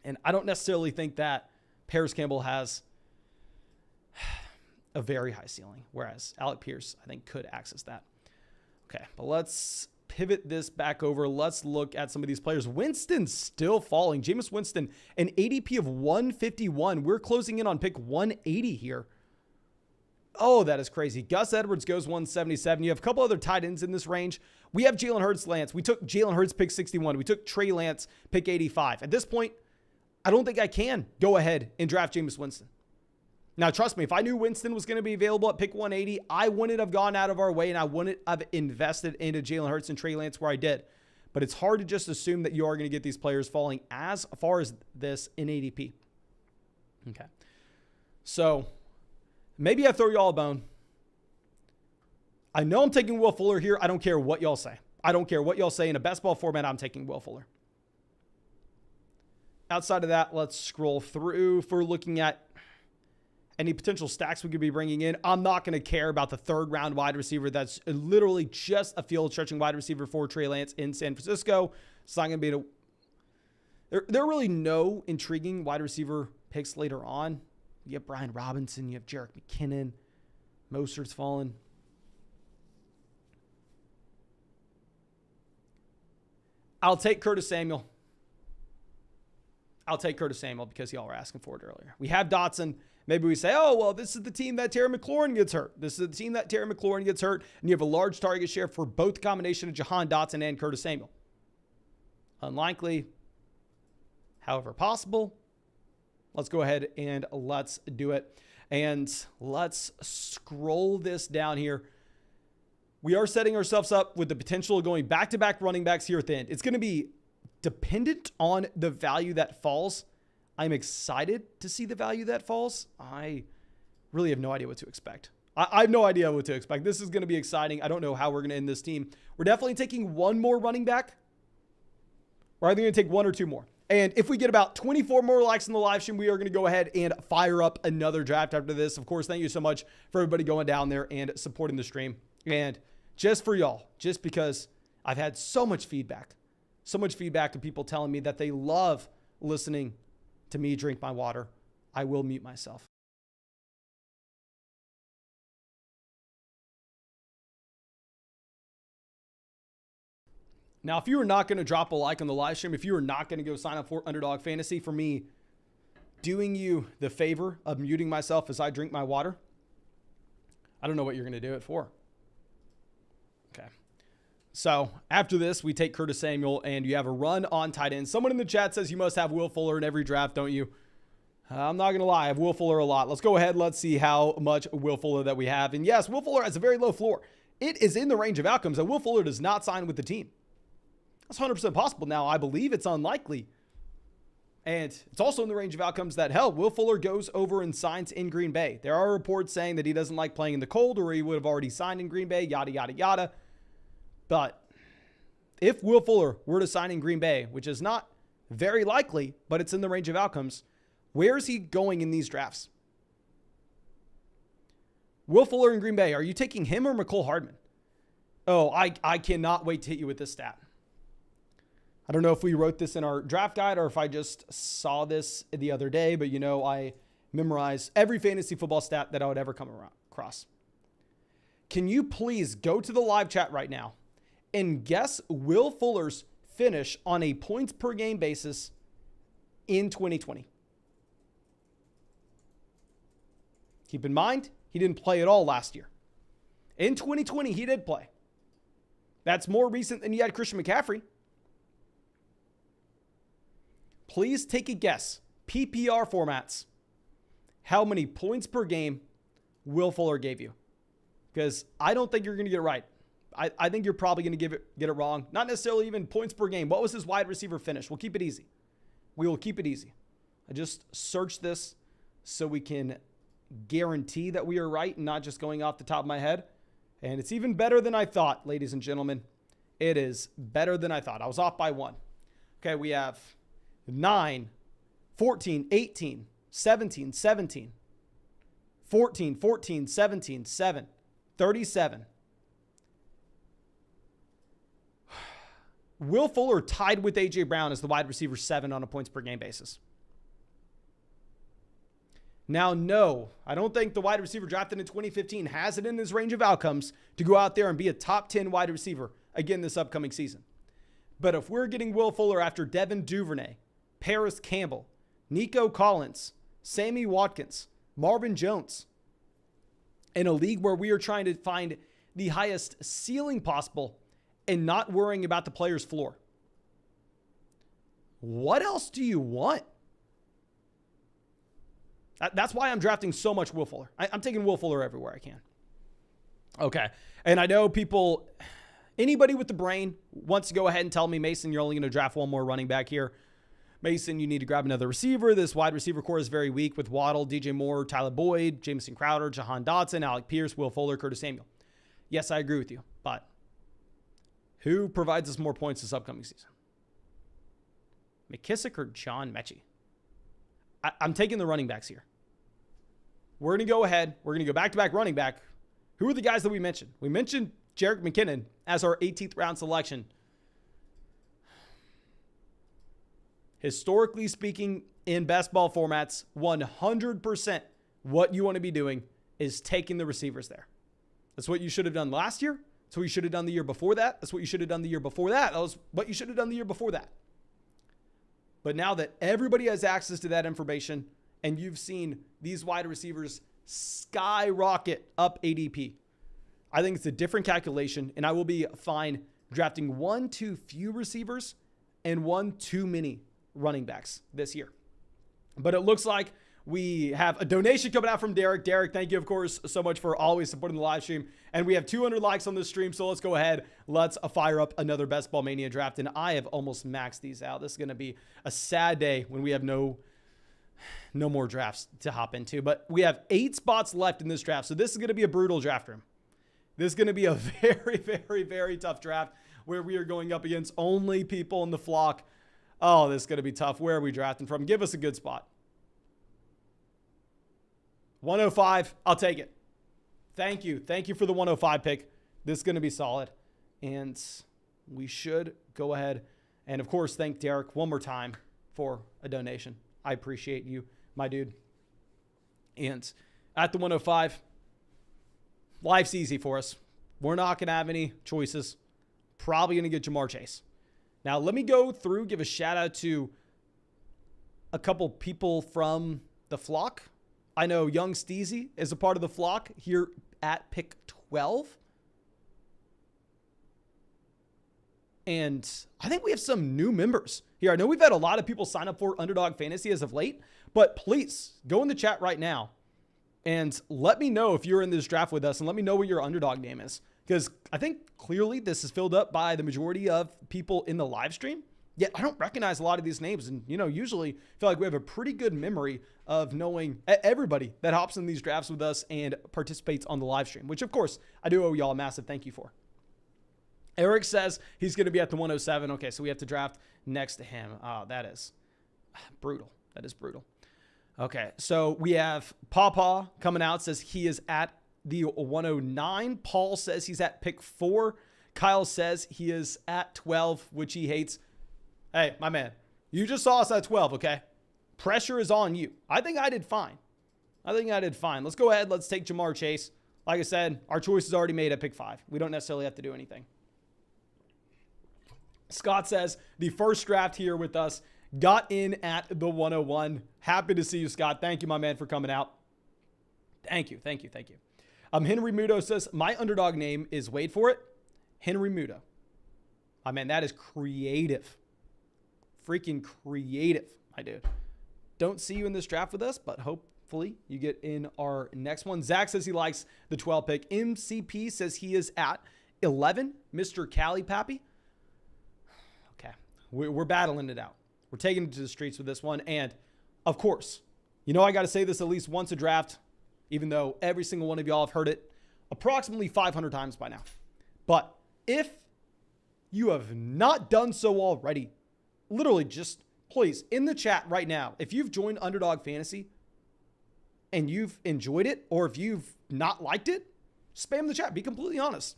And I don't necessarily think that Paris Campbell has a very high ceiling, whereas Alec Pierce, I think, could access that. Okay, but let's pivot this back over. Let's look at some of these players. Winston's still falling. Jameis Winston, an ADP of 151. We're closing in on pick 180 here. Oh, that is crazy. Gus Edwards goes 177. You have a couple other tight ends in this range. We have Jalen Hurts, Lance. We took Jalen Hurts pick 61. We took Trey Lance pick 85. At this point, I don't think I can go ahead and draft Jameis Winston. Now, trust me, if I knew Winston was going to be available at pick 180, I wouldn't have gone out of our way and I wouldn't have invested into Jalen Hurts and Trey Lance where I did. But it's hard to just assume that you are going to get these players falling as far as this in ADP. Okay. So maybe I throw y'all a bone. I know I'm taking Will Fuller here. I don't care what y'all say. I don't care what y'all say. In a best ball format, I'm taking Will Fuller. Outside of that, let's scroll through. If we're looking at any potential stacks we could be bringing in, I'm not going to care about the third round wide receiver. That's literally just a field stretching wide receiver for Trey Lance in San Francisco. It's not going to be there are really no intriguing wide receiver picks later on. You have Brian Robinson, you have Jerick McKinnon, Mostert's fallen. I'll take Curtis Samuel. Because y'all were asking for it earlier. We have Dotson. Maybe we say, oh, well, this is the team that Terry McLaurin gets hurt. And you have a large target share for both the combination of Jahan Dotson and Curtis Samuel. Unlikely, however possible. Let's go ahead and let's do it. And let's scroll this down here. We are setting ourselves up with the potential of going back-to-back running backs here at the end. It's going to be dependent on the value that falls. I'm excited to see the value that falls. I really have no idea what to expect. I have no idea what to expect. This is going to be exciting. I don't know how we're going to end this team. We're definitely taking one more running back. We're either going to take one or two more. And if we get about 24 more likes in the live stream, we are going to go ahead and fire up another draft after this. Of course, thank you so much for everybody going down there and supporting the stream. And just for y'all, just because I've had so much feedback of people telling me that they love listening to me drink my water, I will mute myself. Now, if you are not going to drop a like on the live stream, if you are not going to go sign up for Underdog Fantasy, for me doing you the favor of muting myself as I drink my water, I don't know what you're going to do it for. Okay. So after this, we take Curtis Samuel and you have a run on tight end. Someone in the chat says you must have Will Fuller in every draft, don't you? I'm not going to lie. I have Will Fuller a lot. Let's go ahead. Let's see how much Will Fuller that we have. And yes, Will Fuller has a very low floor. It is in the range of outcomes that Will Fuller does not sign with the team. That's 100% possible. Now, I believe it's unlikely. And it's also in the range of outcomes that, hell, Will Fuller goes over and signs in Green Bay. There are reports saying that he doesn't like playing in the cold or he would have already signed in Green Bay, yada, yada, yada. But if Will Fuller were to sign in Green Bay, which is not very likely, but it's in the range of outcomes, where is he going in these drafts? Will Fuller in Green Bay, are you taking him or McCole Hardman? Oh, I cannot wait to hit you with this stat. I don't know if we wrote this in our draft guide or if I just saw this the other day, but you know, I memorize every fantasy football stat that I would ever come across. Can you please go to the live chat right now and guess Will Fuller's finish on a points per game basis in 2020? Keep in mind, he didn't play at all last year. In 2020, he did play. That's more recent than you had Christian McCaffrey. Please take a guess, PPR formats, how many points per game Will Fuller gave you. Because I don't think you're going to get it right. I think you're probably going to get it wrong. Not necessarily even points per game. What was his wide receiver finish? We'll keep it easy. We will keep it easy. I just searched this so we can guarantee that we are right and not just going off the top of my head. And it's even better than I thought, ladies and gentlemen. It is better than I thought. I was off by one. Okay, we have 9, 14, 18, 17, 17, 14, 14, 17, 7, 37. Will Fuller tied with A.J. Brown as the wide receiver 7 on a points per game basis. Now, no, I don't think the wide receiver drafted in 2015 has it in his range of outcomes to go out there and be a top 10 wide receiver again this upcoming season. But if we're getting Will Fuller after Devin Duvernay, Paris Campbell, Nico Collins, Sammy Watkins, Marvin Jones, in a league where we are trying to find the highest ceiling possible and not worrying about the player's floor, what else do you want? That's why I'm drafting so much Will Fuller. I'm taking Will Fuller everywhere I can. Okay. And I know people, anybody with the brain wants to go ahead and tell me, Mason, you're only going to draft one more running back here. Mason, you need to grab another receiver. This wide receiver core is very weak with Waddle, DJ Moore, Tyler Boyd, Jameson Crowder, Jahan Dotson, Alec Pierce, Will Fuller, Curtis Samuel. Yes, I agree with you, but who provides us more points this upcoming season? McKissick or John Mechie? I'm taking the running backs here. We're going to go ahead. We're going to go back-to-back running back. Who are the guys that we mentioned? We mentioned Jerick McKinnon as our 18th round selection. Historically speaking, in best ball formats, 100% what you want to be doing is taking the receivers there. That's what you should have done last year. That's what you should have done the year before that. That's what you should have done the year before that. That was what you should have done the year before that. But now that everybody has access to that information and you've seen these wide receivers skyrocket up ADP, I think it's a different calculation, and I will be fine drafting one too few receivers and one too many running backs this year. But it looks like we have a donation coming out from Derek. Derek, thank you, of course, so much for always supporting the live stream. And we have 200 likes on this stream, so let's go ahead. Let's fire up another Best Ball Mania draft. And I have almost maxed these out. This is going to be a sad day when we have no more drafts to hop into. But we have 8 spots left in this draft, so this is going to be a brutal draft room. This is going to be a very, very, very tough draft where we are going up against only people in the flock. Oh, this is going to be tough. Where are we drafting from? Give us a good spot. 105, I'll take it. Thank you. Thank you for the 105 pick. This is going to be solid. And we should go ahead and, of course, thank Derek one more time for a donation. I appreciate you, my dude. And at the 105, life's easy for us. We're not going to have any choices. Probably going to get Jamar Chase. Now, let me go through, give a shout out to a couple people from the flock. I know Young Steezy is a part of the flock here at pick 12. And I think we have some new members here. I know we've had a lot of people sign up for Underdog Fantasy as of late, but please go in the chat right now and let me know if you're in this draft with us and let me know what your underdog name is. Because I think clearly this is filled up by the majority of people in the live stream. Yet I don't recognize a lot of these names. And, usually feel like we have a pretty good memory of knowing everybody that hops in these drafts with us and participates on the live stream, which of course I do owe y'all a massive thank you for. Eric says he's going to be at the 107. Okay, so we have to draft next to him. Oh, that is brutal. That is brutal. Okay, so we have Pawpaw coming out, says he is at the 109. Paul says he's at pick 4. Kyle says he is at 12, which he hates. Hey, my man, you just saw us at 12, okay? Pressure is on you. I think I did fine. Let's go ahead. Let's take Jamar Chase. Like I said, our choice is already made at pick 5. We don't necessarily have to do anything. Scott says the first draft here with us got in at the 101. Happy to see you, Scott. Thank you, my man, for coming out. Thank you. Henry Muto says, my underdog name is, wait for it, Henry Muto. My man, that is creative. Freaking creative, my dude. Don't see you in this draft with us, but hopefully you get in our next one. Zach says he likes the 12 pick. MCP says he is at 11. Mr. Cali Pappy. Okay, we're battling it out. We're taking it to the streets with this one. And, of course, I got to say this at least once a draft, even though every single one of y'all have heard it approximately 500 times by now. But if you have not done so already, literally just please, in the chat right now, if you've joined Underdog Fantasy and you've enjoyed it, or if you've not liked it, spam the chat. Be completely honest.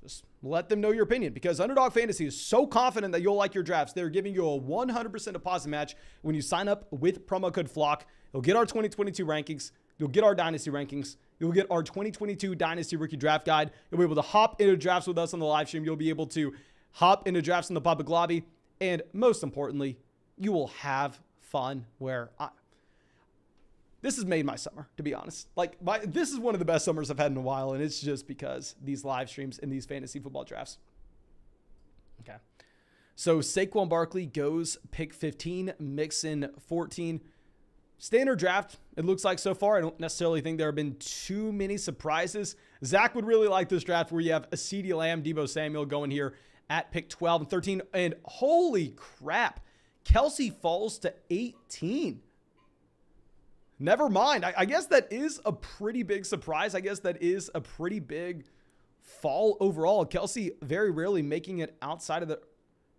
Just let them know your opinion, because Underdog Fantasy is so confident that you'll like your drafts. They're giving you a 100% deposit match when you sign up with promo code FLOCK. You'll get our 2022 rankings. You'll get our Dynasty rankings. You'll get our 2022 Dynasty Rookie Draft Guide. You'll be able to hop into drafts with us on the live stream. You'll be able to hop into drafts in the public lobby. And most importantly, you will have fun this has made my summer, to be honest. This is one of the best summers I've had in a while, and it's just because these live streams and these fantasy football drafts. Okay. So Saquon Barkley goes pick 15, Mixon 14. Standard draft, it looks like so far. I don't necessarily think there have been too many surprises. Zach would really like this draft where you have a CeeDee Lamb, Deebo Samuel going here at pick 12 and 13. And holy crap, Kelsey falls to 18. Never mind. I guess that is a pretty big surprise. I guess that is a pretty big fall overall. Kelsey very rarely making it outside of the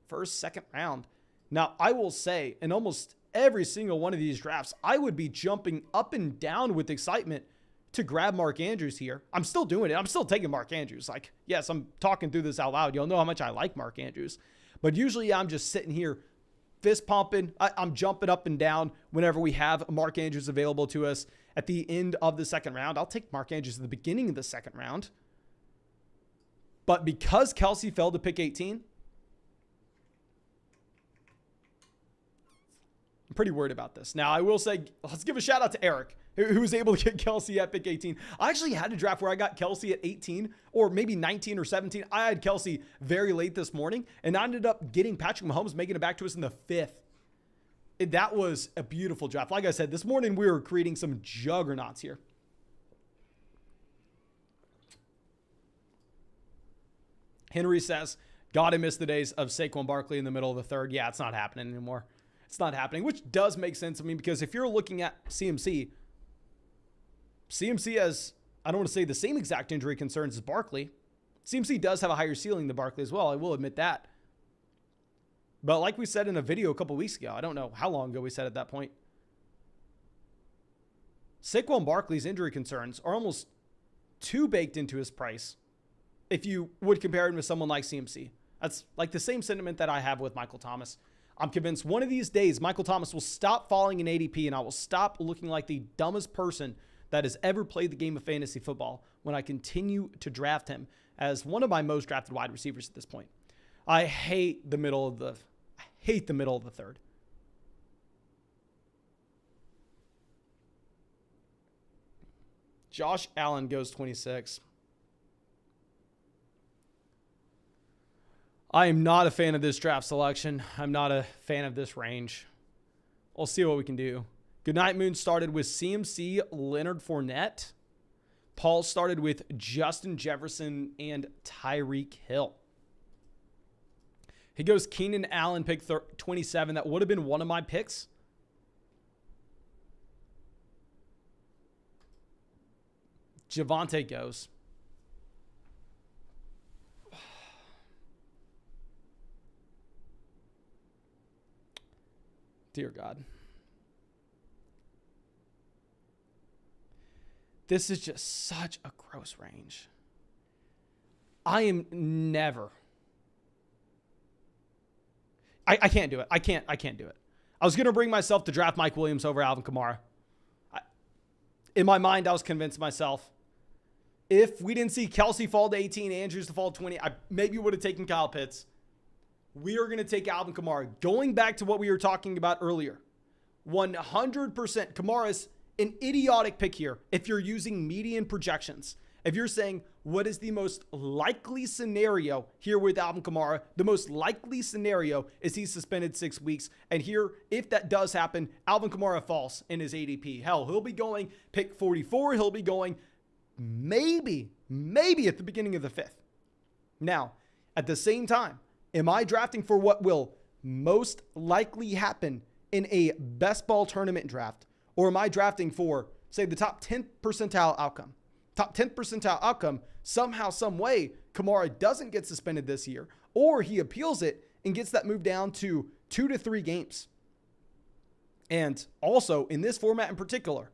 first, second round. Now, I will say, in almost every single one of these drafts, I would be jumping up and down with excitement to grab Mark Andrews here. I'm still doing it. I'm still taking Mark Andrews. Yes, I'm talking through this out loud. You'll know how much I like Mark Andrews. But usually I'm just sitting here fist pumping. I'm jumping up and down whenever we have Mark Andrews available to us at the end of the second round. I'll take Mark Andrews at the beginning of the second round. But because Kelsey fell to pick 18, I'm pretty worried about this. Now, I will say, let's give a shout out to Eric, who was able to get Kelsey at pick 18. I actually had a draft where I got Kelsey at 18 or maybe 19 or 17. I had Kelsey very late this morning, and I ended up getting Patrick Mahomes, making it back to us in the 5th. That was a beautiful draft. Like I said, this morning we were creating some juggernauts here. Henry says, God, I miss the days of Saquon Barkley in the middle of the third. Yeah, it's not happening anymore. It's not happening, which does make sense. I mean, because if you're looking at CMC has, I don't want to say the same exact injury concerns as Barkley. CMC does have a higher ceiling than Barkley as well. I will admit that. But like we said in a video a couple weeks ago, I don't know how long ago we said at that point, Saquon Barkley's injury concerns are almost too baked into his price if you would compare him to someone like CMC. That's like the same sentiment that I have with Michael Thomas. I'm convinced one of these days, Michael Thomas will stop falling in ADP and I will stop looking like the dumbest person that has ever played the game of fantasy football when I continue to draft him as one of my most drafted wide receivers at this point. I hate the middle of the third. Josh Allen goes 26. I am not a fan of this draft selection. I'm not a fan of this range. We'll see what we can do. Goodnight Moon started with CMC, Leonard Fournette. Paul started with Justin Jefferson and Tyreek Hill. He goes Keenan Allen, pick 27. That would have been one of my picks. Javonte goes. Dear God. This is just such a gross range. I am never. I can't do it. I can't do it. I was going to bring myself to draft Mike Williams over Alvin Kamara. In my mind, I was convinced myself. If we didn't see Kelsey fall to 18, Andrews to fall to 20, I maybe would have taken Kyle Pitts. We are going to take Alvin Kamara. Going back to what we were talking about earlier, 100% Kamara's an idiotic pick here if you're using median projections. If you're saying, what is the most likely scenario here with Alvin Kamara? The most likely scenario is he's suspended 6 weeks. And here, if that does happen, Alvin Kamara falls in his ADP. Hell, he'll be going pick 44. He'll be going maybe at the beginning of the 5th. Now, at the same time, am I drafting for what will most likely happen in a best ball tournament draft? Or am I drafting for, say, the top 10th percentile outcome? Top 10th percentile outcome, somehow, some way, Kamara doesn't get suspended this year, or he appeals it and gets that moved down to 2 to 3 games. And also, in this format in particular,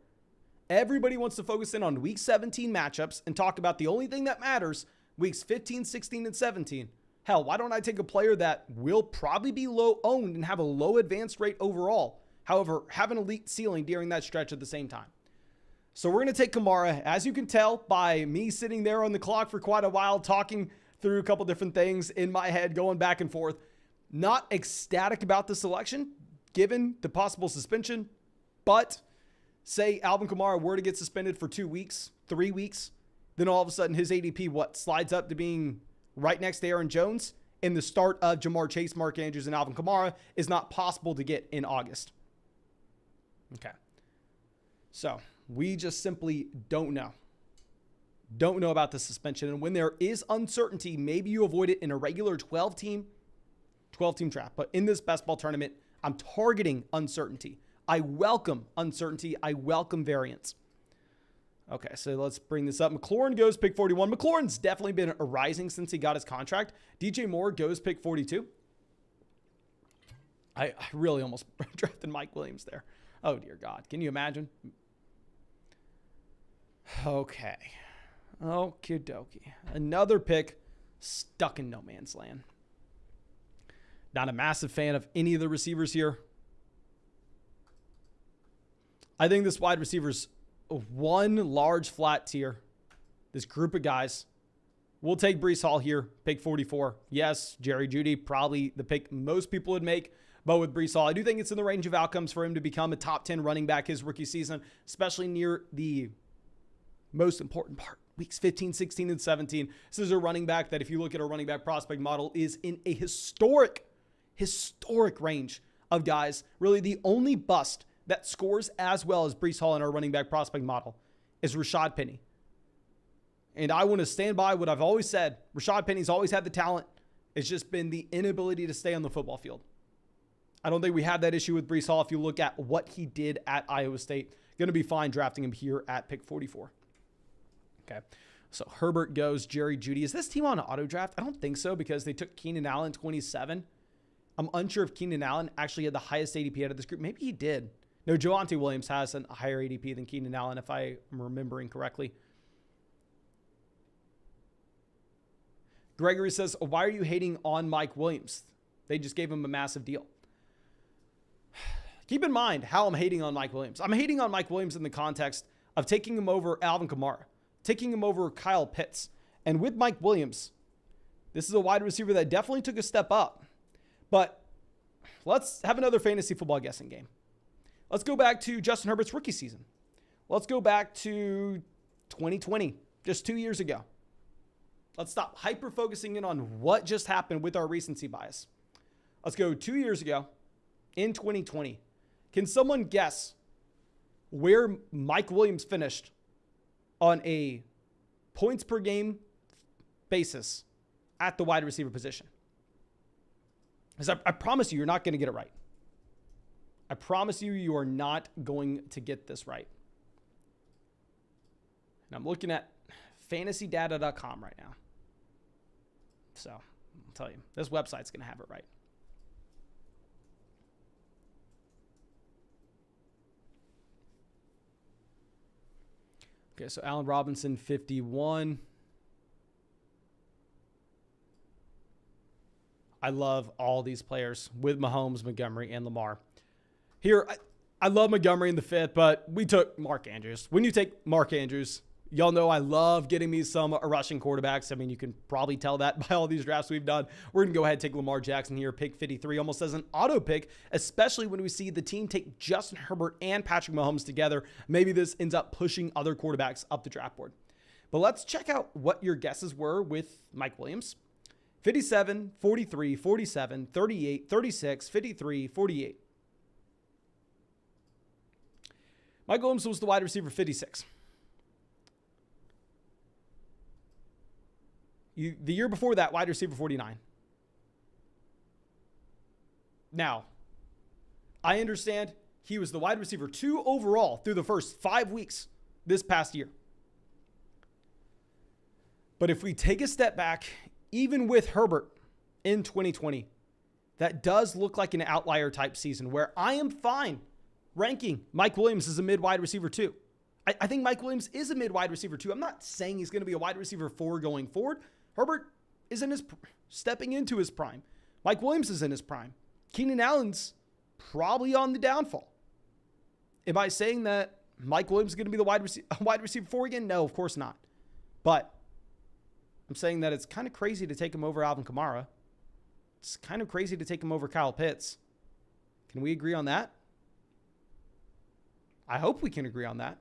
everybody wants to focus in on week 17 matchups and talk about the only thing that matters, weeks 15, 16, and 17. Hell, why don't I take a player that will probably be low owned and have a low advanced rate overall, however, have an elite ceiling during that stretch at the same time? So we're going to take Kamara. As you can tell by me sitting there on the clock for quite a while, talking through a couple different things in my head, going back and forth, not ecstatic about the selection, given the possible suspension, but say Alvin Kamara were to get suspended for 2 weeks, 3 weeks, then all of a sudden his ADP, slides up to being right next to Aaron Jones, and the start of Jamar Chase, Mark Andrews, and Alvin Kamara is not possible to get in August. Okay. So we just simply don't know. Don't know about the suspension. And when there is uncertainty, maybe you avoid it in a regular 12-team draft. But in this best ball tournament, I'm targeting uncertainty. I welcome uncertainty. I welcome variance. Okay, so let's bring this up. McLaurin goes pick 41. McLaurin's definitely been rising since he got his contract. DJ Moore goes pick 42. I really almost drafted Mike Williams there. Oh, dear God. Can you imagine? Okay. Okie dokie. Another pick stuck in no man's land. Not a massive fan of any of the receivers here. I think this wide receiver's one large flat tier. This group of guys. We'll take Breece Hall here, pick 44. Yes, Jerry Jeudy, probably the pick most people would make. But with Breece Hall, I do think it's in the range of outcomes for him to become a top 10 running back his rookie season, especially near the most important part, weeks 15, 16, and 17. This is a running back that, if you look at a running back prospect model, is in a historic range of guys. Really, the only bust that scores as well as Breece Hall in our running back prospect model is Rashad Penny. And I want to stand by what I've always said. Rashad Penny's always had the talent. It's just been the inability to stay on the football field. I don't think we have that issue with Breece Hall if you look at what he did at Iowa State. Going to be fine drafting him here at pick 44. Okay, so Herbert goes, Jerry Jeudy. Is this team on auto draft? I don't think so, because they took Keenan Allen 27. I'm unsure if Keenan Allen actually had the highest ADP out of this group. Maybe he did. No, Javonte Williams has a higher ADP than Keenan Allen, if I am remembering correctly. Gregory says, why are you hating on Mike Williams? They just gave him a massive deal. Keep in mind how I'm hating on Mike Williams. I'm hating on Mike Williams in the context of taking him over Alvin Kamara, taking him over Kyle Pitts. And with Mike Williams, this is a wide receiver that definitely took a step up. But let's have another fantasy football guessing game. Let's go back to Justin Herbert's rookie season. Let's go back to 2020, just 2 years ago. Let's stop hyper-focusing in on what just happened with our recency bias. Let's go 2 years ago in 2020. Can someone guess where Mike Williams finished on a points per game basis at the wide receiver position? Because I promise you, you're not going to get it right. I promise you, you are not going to get this right. And I'm looking at fantasydata.com right now. So I'll tell you, this website's going to have it right. Okay, so Allen Robinson, 51. I love all these players with Mahomes, Montgomery, and Lamar. Here, I love Montgomery in the fifth, but we took Mark Andrews. When you take Mark Andrews, y'all know I love getting me some rushing quarterbacks. I mean, you can probably tell that by all these drafts we've done. We're going to go ahead and take Lamar Jackson here, pick 53, almost as an auto pick, especially when we see the team take Justin Herbert and Patrick Mahomes together. Maybe this ends up pushing other quarterbacks up the draft board. But let's check out what your guesses were with Mike Williams. 57, 43, 47, 38, 36, 53, 48. Mike Williams was the wide receiver 56. The year before that, wide receiver 49. Now, I understand he was the wide receiver 2 overall through the first 5 weeks this past year. But if we take a step back, even with Herbert in 2020, that does look like an outlier type season where I am fine ranking Mike Williams as a mid wide receiver 2. I think Mike Williams is a mid wide receiver 2. I'm not saying he's going to be a wide receiver 4 going forward. Herbert is stepping into his prime. Mike Williams is in his prime. Keenan Allen's probably on the downfall. Am I saying that Mike Williams is going to be the wide receiver 4 again? No, of course not. But I'm saying that it's kind of crazy to take him over Alvin Kamara. It's kind of crazy to take him over Kyle Pitts. Can we agree on that? I hope we can agree on that.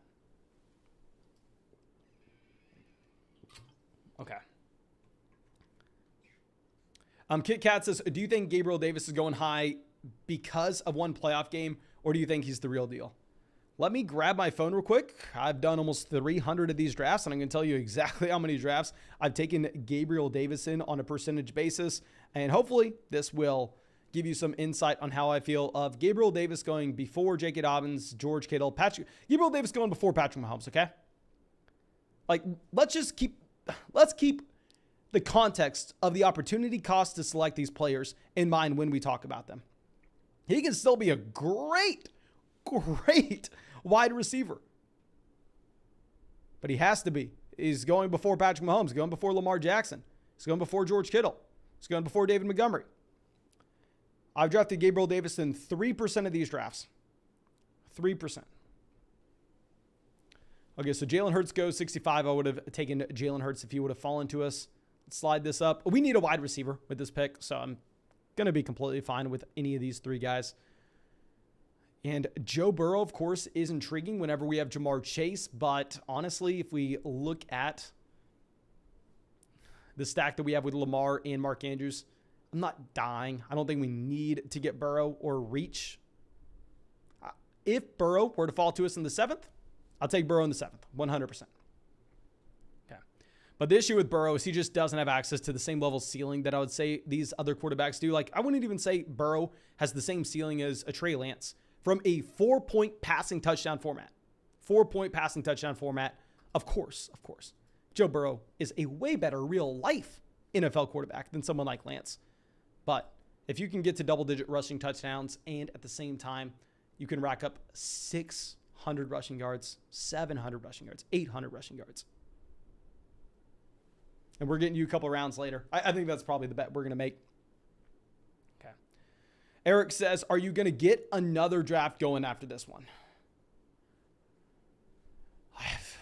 Okay. Kit Kat says, do you think Gabriel Davis is going high because of one playoff game, or do you think he's the real deal? Let me grab my phone real quick. I've done almost 300 of these drafts, and I'm going to tell you exactly how many drafts I've taken Gabriel Davis in on a percentage basis. And hopefully this will give you some insight on how I feel of Gabriel Davis going before J.K. Dobbins, George Kittle, Gabriel Davis going before Patrick Mahomes, okay? Like, let's keep the context of the opportunity cost to select these players in mind when we talk about them. He can still be a great wide receiver. But he has to be. He's going before Patrick Mahomes, going before Lamar Jackson. He's going before George Kittle. He's going before David Montgomery. I've drafted Gabriel Davis in 3% of these drafts. 3%. Okay, so Jalen Hurts goes 65. I would have taken Jalen Hurts if he would have fallen to us. Let's slide this up. We need a wide receiver with this pick, so I'm going to be completely fine with any of these 3 guys. And Joe Burrow, of course, is intriguing whenever we have Jamar Chase. But honestly, if we look at the stack that we have with Lamar and Mark Andrews, I'm not dying. I don't think we need to get Burrow or reach. If Burrow were to fall to us in the 7th, I'll take Burrow in the 7th, 100%. Okay. But the issue with Burrow is he just doesn't have access to the same level ceiling that I would say these other quarterbacks do. Like, I wouldn't even say Burrow has the same ceiling as a Trey Lance from a 4-point passing touchdown format. 4-point passing touchdown format, of course. Joe Burrow is a way better real-life NFL quarterback than someone like Lance. But if you can get to double-digit rushing touchdowns and at the same time you can rack up 600 rushing yards, 700 rushing yards, 800 rushing yards. And we're getting you a couple rounds later. I think that's probably the bet we're going to make. Okay. Eric says, are you going to get another draft going after this one? I have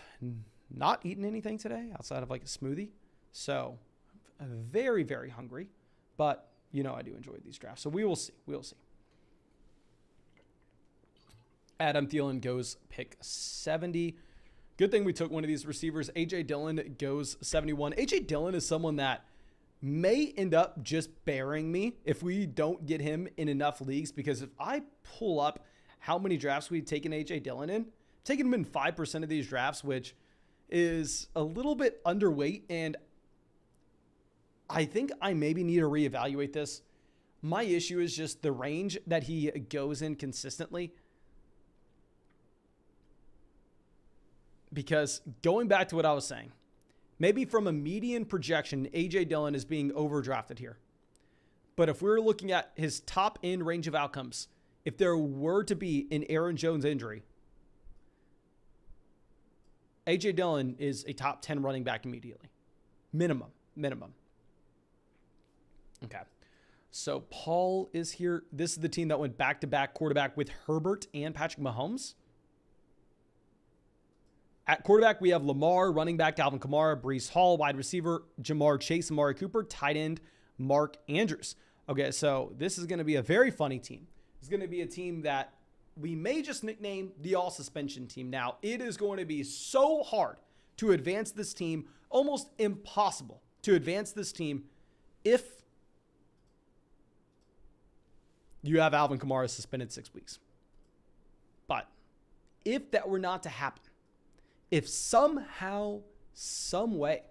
not eaten anything today outside of like a smoothie. So I'm very, very hungry. But, you know, I do enjoy these drafts. So we will see. We will see. Adam Thielen goes pick 70. Good thing we took one of these receivers. A.J. Dillon goes 71. A.J. Dillon is someone that may end up just burying me if we don't get him in enough leagues, because if I pull up how many drafts we've taken A.J. Dillon in, taken him in 5% of these drafts, which is a little bit underweight, and I think I maybe need to reevaluate this. My issue is just the range that he goes in consistently. Because going back to what I was saying, maybe from a median projection, A.J. Dillon is being overdrafted here. But if we're looking at his top end range of outcomes, if there were to be an Aaron Jones injury, A.J. Dillon is a top 10 running back immediately. Minimum. Okay. So Paul is here. This is the team that went back-to-back quarterback with Herbert and Patrick Mahomes. At quarterback, we have Lamar, running back Alvin Kamara, Breece Hall, wide receiver Jamar Chase, Amari Cooper, tight end Mark Andrews. Okay, so this is going to be a very funny team. It's going to be a team that we may just nickname the all-suspension team. Now, it is going to be so hard to advance this team, almost impossible to advance this team if you have Alvin Kamara suspended 6 weeks. But if that were not to happen, if somehow, some way,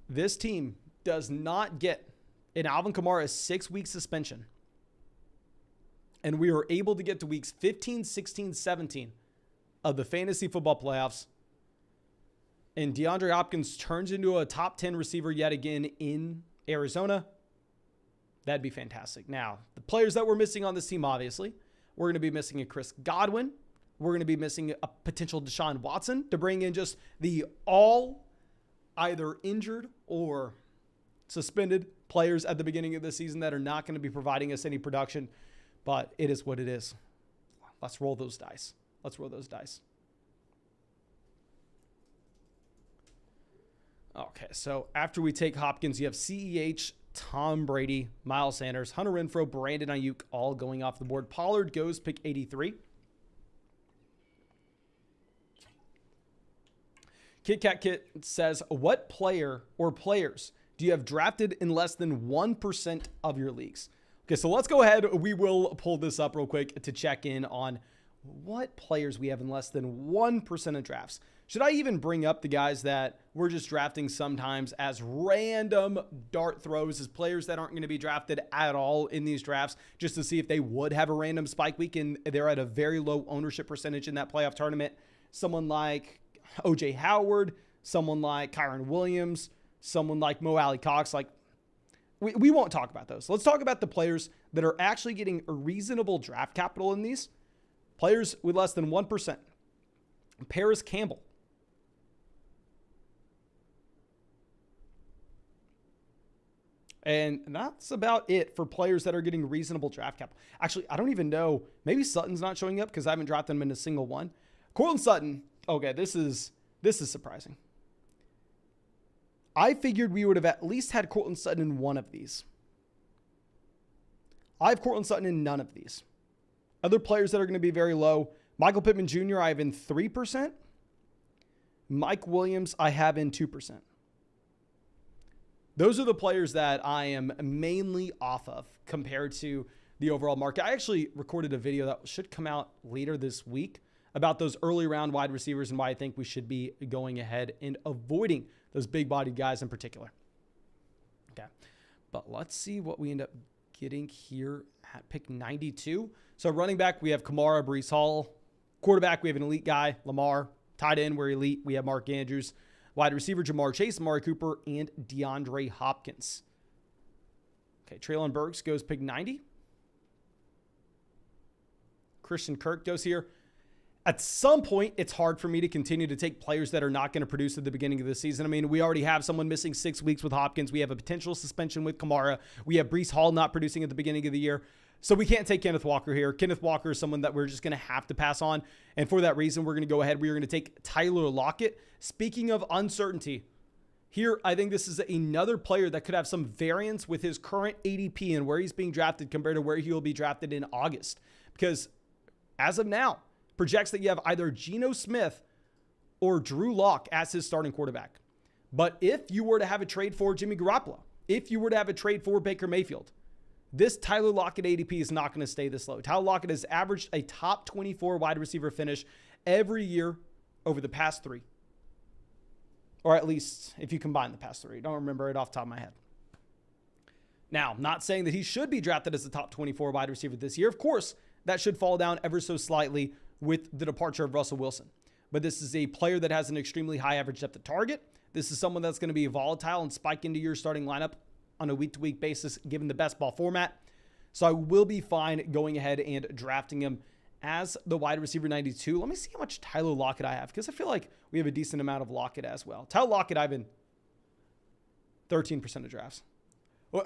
this team does not get an Alvin Kamara 6-week suspension, and we are able to get to weeks 15, 16, 17 of the fantasy football playoffs, and DeAndre Hopkins turns into a top 10 receiver yet again in Arizona, that'd be fantastic. Now, the players that we're missing on this team, obviously, we're going to be missing a Chris Godwin. We're going to be missing a potential Deshaun Watson to bring in just the all either injured or suspended players at the beginning of the season that are not going to be providing us any production, but it is what it is. Let's roll those dice. Let's roll those dice. Okay, so after we take Hopkins, you have CEH, Tom Brady, Miles Sanders, Hunter Renfrow, Brandon Ayuk, all going off the board. Pollard goes pick 83. Kit Kat Kit says, what player or players do you have drafted in less than 1% of your leagues? Okay, so let's go ahead. We will pull this up real quick to check in on what players we have in less than 1% of drafts. Should I even bring up the guys that we're just drafting sometimes as random dart throws, as players that aren't going to be drafted at all in these drafts, just to see if they would have a random spike week and they're at a very low ownership percentage in that playoff tournament? Someone like O.J. Howard, someone like Kyron Williams, someone like Mo Alley Cox. Like, we won't talk about those. Let's talk about the players that are actually getting a reasonable draft capital in these. Players with less than 1%. Paris Campbell. And that's about it for players that are getting reasonable draft capital. Actually, I don't even know. Maybe Sutton's not showing up because I haven't drafted him in a single one. Courtland Sutton. Okay, this is surprising. I figured we would have at least had Courtland Sutton in one of these. I have Courtland Sutton in none of these. Other players that are going to be very low. Michael Pittman Jr. I have in 3%. Mike Williams I have in 2%. Those are the players that I am mainly off of compared to the overall market. I actually recorded a video that should come out later this week about those early round wide receivers and why I think we should be going ahead and avoiding those big bodied guys in particular. Okay. But let's see what we end up getting here at pick 92. So running back, we have Kamara, Breece Hall. Quarterback, we have an elite guy, Lamar. Tight end, we're elite. We have Mark Andrews. Wide receiver, Jamar Chase, Amari Cooper, and DeAndre Hopkins. Okay, Treylon Burks goes pick 90. Christian Kirk goes here. At some point, it's hard for me to continue to take players that are not going to produce at the beginning of the season. I mean, we already have someone missing 6 weeks with Hopkins. We have a potential suspension with Kamara. We have Breece Hall not producing at the beginning of the year. So we can't take Kenneth Walker here. Kenneth Walker is someone that we're just going to have to pass on. And for that reason, we're going to go ahead. We are going to take Tyler Lockett. Speaking of uncertainty, here, I think this is another player that could have some variance with his current ADP and where he's being drafted compared to where he will be drafted in August. Because as of now, projects that you have either Geno Smith or Drew Lock as his starting quarterback. But if you were to have a trade for Jimmy Garoppolo, if you were to have a trade for Baker Mayfield, this Tyler Lockett ADP is not going to stay this low. Tyler Lockett has averaged a top 24 wide receiver finish every year over the past 3. Or at least if you combine the past 3. Don't remember it off the top of my head. Now, not saying that he should be drafted as a top 24 wide receiver this year. Of course, that should fall down ever so slightly with the departure of Russell Wilson. But this is a player that has an extremely high average depth of target. This is someone that's going to be volatile and spike into your starting lineup on a week-to-week basis, given the best ball format. So I will be fine going ahead and drafting him as the wide receiver 92. Let me see how much Tyler Lockett I have, because I feel like we have a decent amount of Lockett as well. Tyler Lockett, I've been 13% of drafts.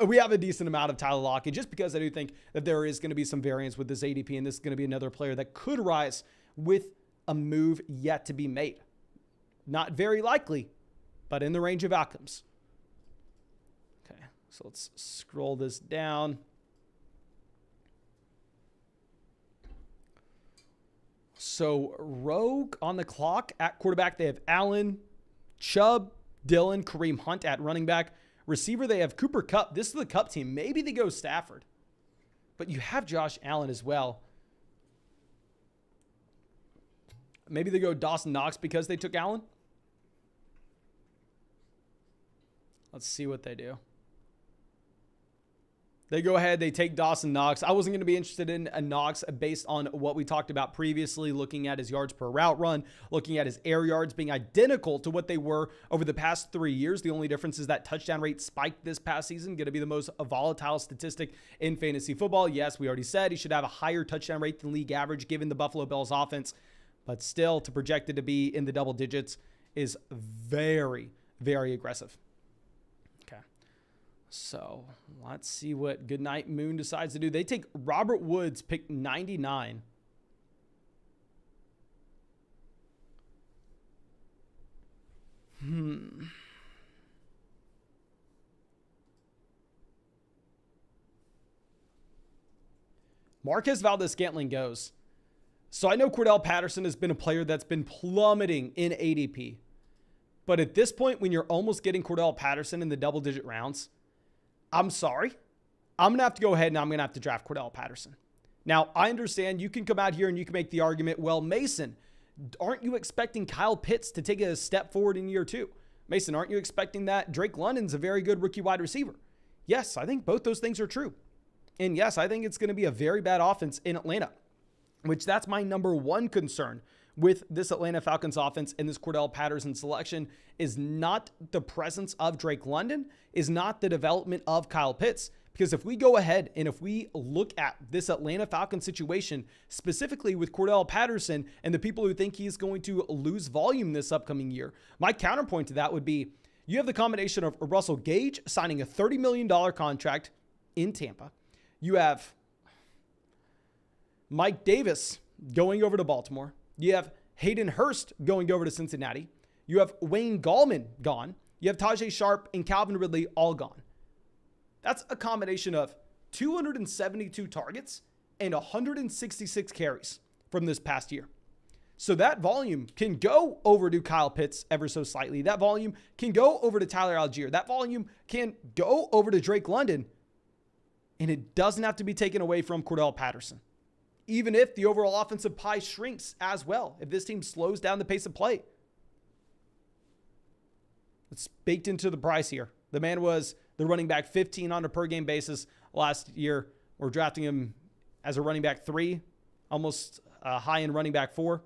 We have a decent amount of Tyler Lockett just because I do think that there is going to be some variance with this ADP, and this is going to be another player that could rise with a move yet to be made. Not very likely, but in the range of outcomes. Okay, so let's scroll this down. So Rogue on the clock at quarterback. They have Allen, Chubb, Dillon, Kareem Hunt at running back. Receiver, they have Cooper Kupp. This is the Kupp team. Maybe they go Stafford. But you have Josh Allen as well. Maybe they go Dawson Knox because they took Allen. Let's see what they do. They go ahead, they take Dawson Knox. I wasn't going to be interested in a Knox based on what we talked about previously, looking at his yards per route run, looking at his air yards being identical to what they were over the past 3 years. The only difference is that touchdown rate spiked this past season, going to be the most volatile statistic in fantasy football. Yes, we already said he should have a higher touchdown rate than league average given the Buffalo Bills offense, but still to project it to be in the double digits is very, very aggressive. Okay. So let's see what Goodnight Moon decides to do. They take Robert Woods, pick 99. Marquez Valdes-Scantling goes. So I know Cordell Patterson has been a player that's been plummeting in ADP. But at this point, when you're almost getting Cordell Patterson in the double-digit rounds, I'm sorry. I'm going to have to go ahead and I'm going to have to draft Cordell Patterson. Now, I understand you can come out here and you can make the argument, well, Mason, aren't you expecting Kyle Pitts to take a step forward in year 2? Mason, aren't you expecting that Drake London's a very good rookie wide receiver? Yes, I think both those things are true. And yes, I think it's going to be a very bad offense in Atlanta, which that's my number one concern with this Atlanta Falcons offense and this Cordell Patterson selection is not the presence of Drake London, is not the development of Kyle Pitts. Because if we go ahead and if we look at this Atlanta Falcons situation, specifically with Cordell Patterson and the people who think he's going to lose volume this upcoming year, my counterpoint to that would be you have the combination of Russell Gage signing a $30 million contract in Tampa. You have Mike Davis going over to Baltimore. You have Hayden Hurst going over to Cincinnati. You have Wayne Gallman gone. You have Tajay Sharp and Calvin Ridley all gone. That's a combination of 272 targets and 166 carries from this past year. So that volume can go over to Kyle Pitts ever so slightly. That volume can go over to Tyler Algier. That volume can go over to Drake London. And it doesn't have to be taken away from Cordell Patterson. Even if the overall offensive pie shrinks as well, if this team slows down the pace of play. It's baked into the price here. The man was the running back 15 on a per game basis last year. We're drafting him as a running back 3, almost a high-end running back 4.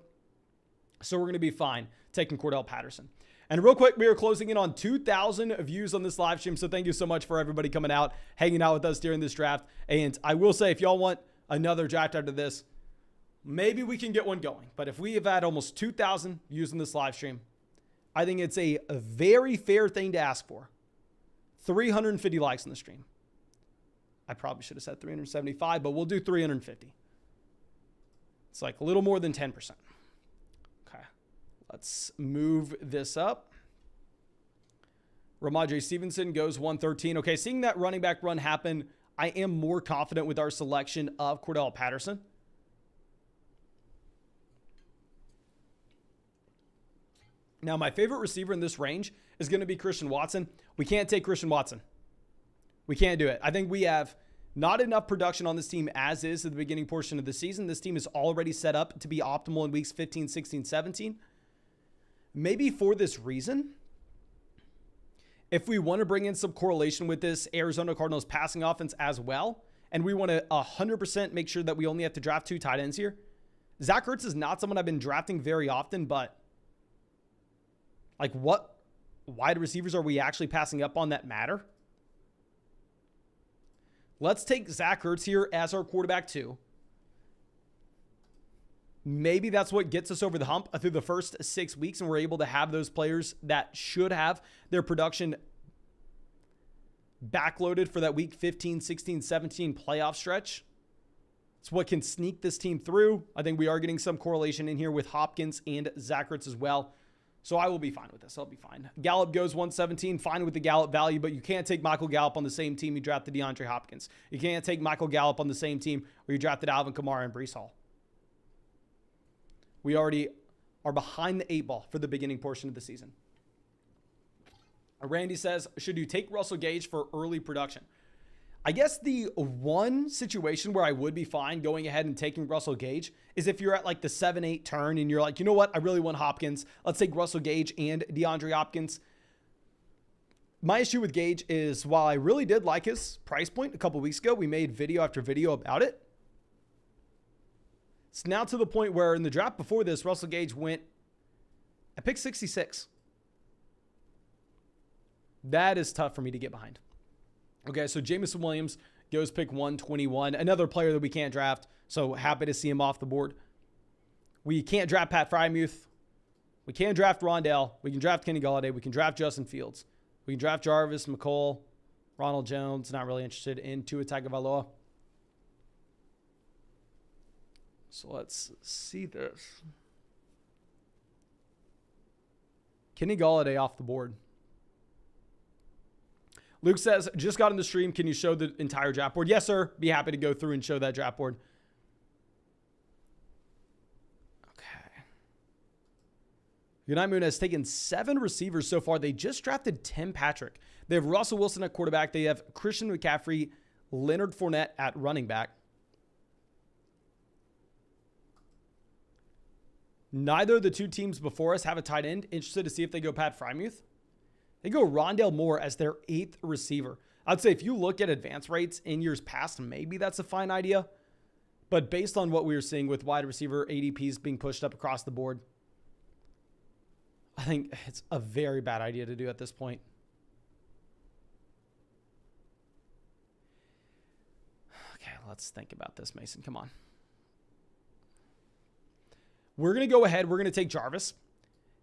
So we're going to be fine taking Cordell Patterson. And real quick, we are closing in on 2,000 views on this live stream. So thank you so much for everybody coming out, hanging out with us during this draft. And I will say, if y'all want another draft after this, maybe we can get one going. But if we have had almost 2,000 views in this live stream, I think it's a very fair thing to ask for. 350 likes on the stream. I probably should have said 375, but we'll do 350. It's like a little more than 10%. Okay. Let's move this up. Ramondre Stevenson goes 113. Okay, seeing that running back run happen, I am more confident with our selection of Cordell Patterson. Now, my favorite receiver in this range is going to be Christian Watson. We can't take Christian Watson. We can't do it. I think we have not enough production on this team as is at the beginning portion of the season. This team is already set up to be optimal in weeks 15, 16, 17. Maybe for this reason, if we want to bring in some correlation with this Arizona Cardinals passing offense as well, and we want to 100% make sure that we only have to draft 2 tight ends here, Zach Ertz is not someone I've been drafting very often, but like what wide receivers are we actually passing up on that matter? Let's take Zach Ertz here as our quarterback 2. Maybe that's what gets us over the hump through the first 6 weeks, and we're able to have those players that should have their production backloaded for that week 15, 16, 17 playoff stretch. It's what can sneak this team through. I think we are getting some correlation in here with Hopkins and Zach Ertz as well. So I will be fine with this. I'll be fine. Gallup goes 117, fine with the Gallup value, but you can't take Michael Gallup on the same team you drafted DeAndre Hopkins. You can't take Michael Gallup on the same team where you drafted Alvin Kamara and Breece Hall. We already are behind the 8 ball for the beginning portion of the season. Randy says, should you take Russell Gage for early production? I guess the one situation where I would be fine going ahead and taking Russell Gage is if you're at like the 7-8 turn and you're like, you know what? I really want Hopkins. Let's take Russell Gage and DeAndre Hopkins. My issue with Gage is while I really did like his price point a couple weeks ago, we made video after video about it. It's now to the point where in the draft before this, Russell Gage went at pick 66. That is tough for me to get behind. Okay, so Jameson Williams goes pick 121. Another player that we can't draft, so happy to see him off the board. We can't draft Pat Frymuth. We can draft Rondale. We can draft Kenny Golladay. We can draft Justin Fields. We can draft Jarvis, McCall, Ronald Jones. Not really interested in Tua Tagovailoa. So let's see this. Kenny Golladay off the board. Luke says, just got in the stream. Can you show the entire draft board? Yes, sir. Be happy to go through and show that draft board. Okay. United Moon has taken 7 receivers so far. They just drafted Tim Patrick. They have Russell Wilson at quarterback. They have Christian McCaffrey, Leonard Fournette at running back. Neither of the 2 teams before us have a tight end. Interested to see if they go Pat Freiermuth. They go Rondale Moore as their 8th receiver. I'd say if you look at advance rates in years past, maybe that's a fine idea. But based on what we were seeing with wide receiver ADPs being pushed up across the board, I think it's a very bad idea to do at this point. Okay, let's think about this, Mason. Come on. We're going to go ahead. We're going to take Jarvis.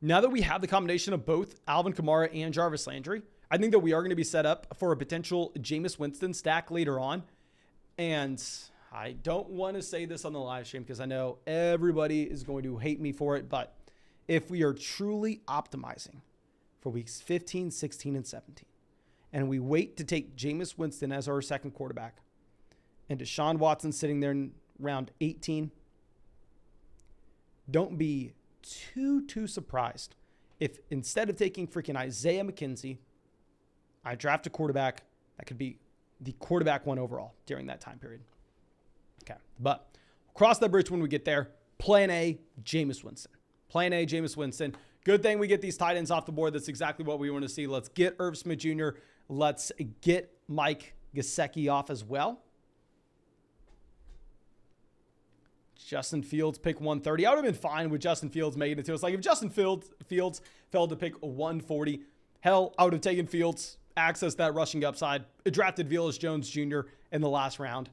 Now that we have the combination of both Alvin Kamara and Jarvis Landry, I think that we are going to be set up for a potential Jameis Winston stack later on. And I don't want to say this on the live stream because I know everybody is going to hate me for it. But if we are truly optimizing for weeks 15, 16, and 17, and we wait to take Jameis Winston as our second quarterback, and Deshaun Watson sitting there in round 18, don't be too surprised if instead of taking freaking Isaiah McKenzie, I draft a quarterback that could be the quarterback 1 overall during that time period. Okay, but we'll cross that bridge when we get there. Plan A, Jameis Winston. Plan A, Jameis Winston. Good thing we get these tight ends off the board. That's exactly what we want to see. Let's get Irv Smith Jr. Let's get Mike Gesicki off as well. Justin Fields, pick 130. I would have been fine with Justin Fields making it to us. Like if Justin Fields fell to pick 140, hell, I would have taken Fields, accessed that rushing upside, drafted Velus Jones Jr. in the last round.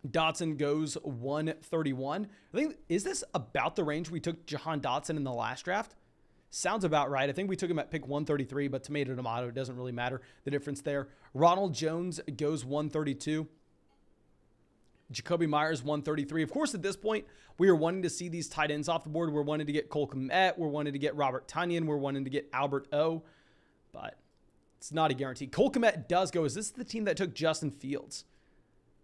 Dotson goes 131. I think, is this about the range we took Jahan Dotson in the last draft? Sounds about right. I think we took him at pick 133, but tomato, it doesn't really matter the difference there. Ronald Jones goes 132. Jacoby Myers, 133. Of course, at this point, we are wanting to see these tight ends off the board. We're wanting to get Cole Kmet. We're wanting to get Robert Tonyan. We're wanting to get Albert O. But it's not a guarantee. Cole Kmet does go. Is this the team that took Justin Fields?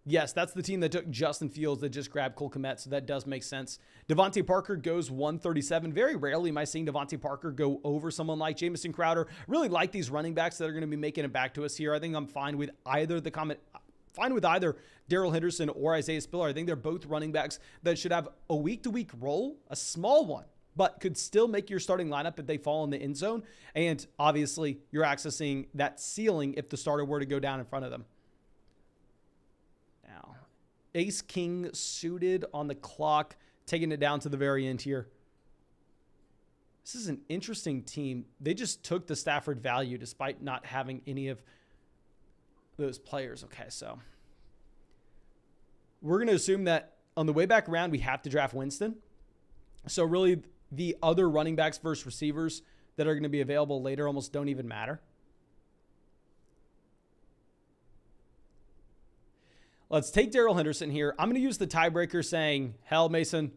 Yes, that's the team that took Justin Fields that just grabbed Cole Kmet, so that does make sense. Devontae Parker goes 137. Very rarely am I seeing Devontae Parker go over someone like Jamison Crowder. Really like these running backs that are going to be making it back to us here. I think I'm fine with either Darrell Henderson or Isaiah Spiller. I think they're both running backs that should have a week-to-week role, a small one, but could still make your starting lineup if they fall in the end zone. And obviously, you're accessing that ceiling if the starter were to go down in front of them. Now, Ace King suited on the clock, taking it down to the very end here. This is an interesting team. They just took the Stafford value despite not having any of those players. Okay, so we're going to assume that on the way back around, we have to draft Winston. So really the other running backs versus receivers that are going to be available later almost don't even matter. Let's take Darrell Henderson here. I'm going to use the tiebreaker saying, hell, Mason,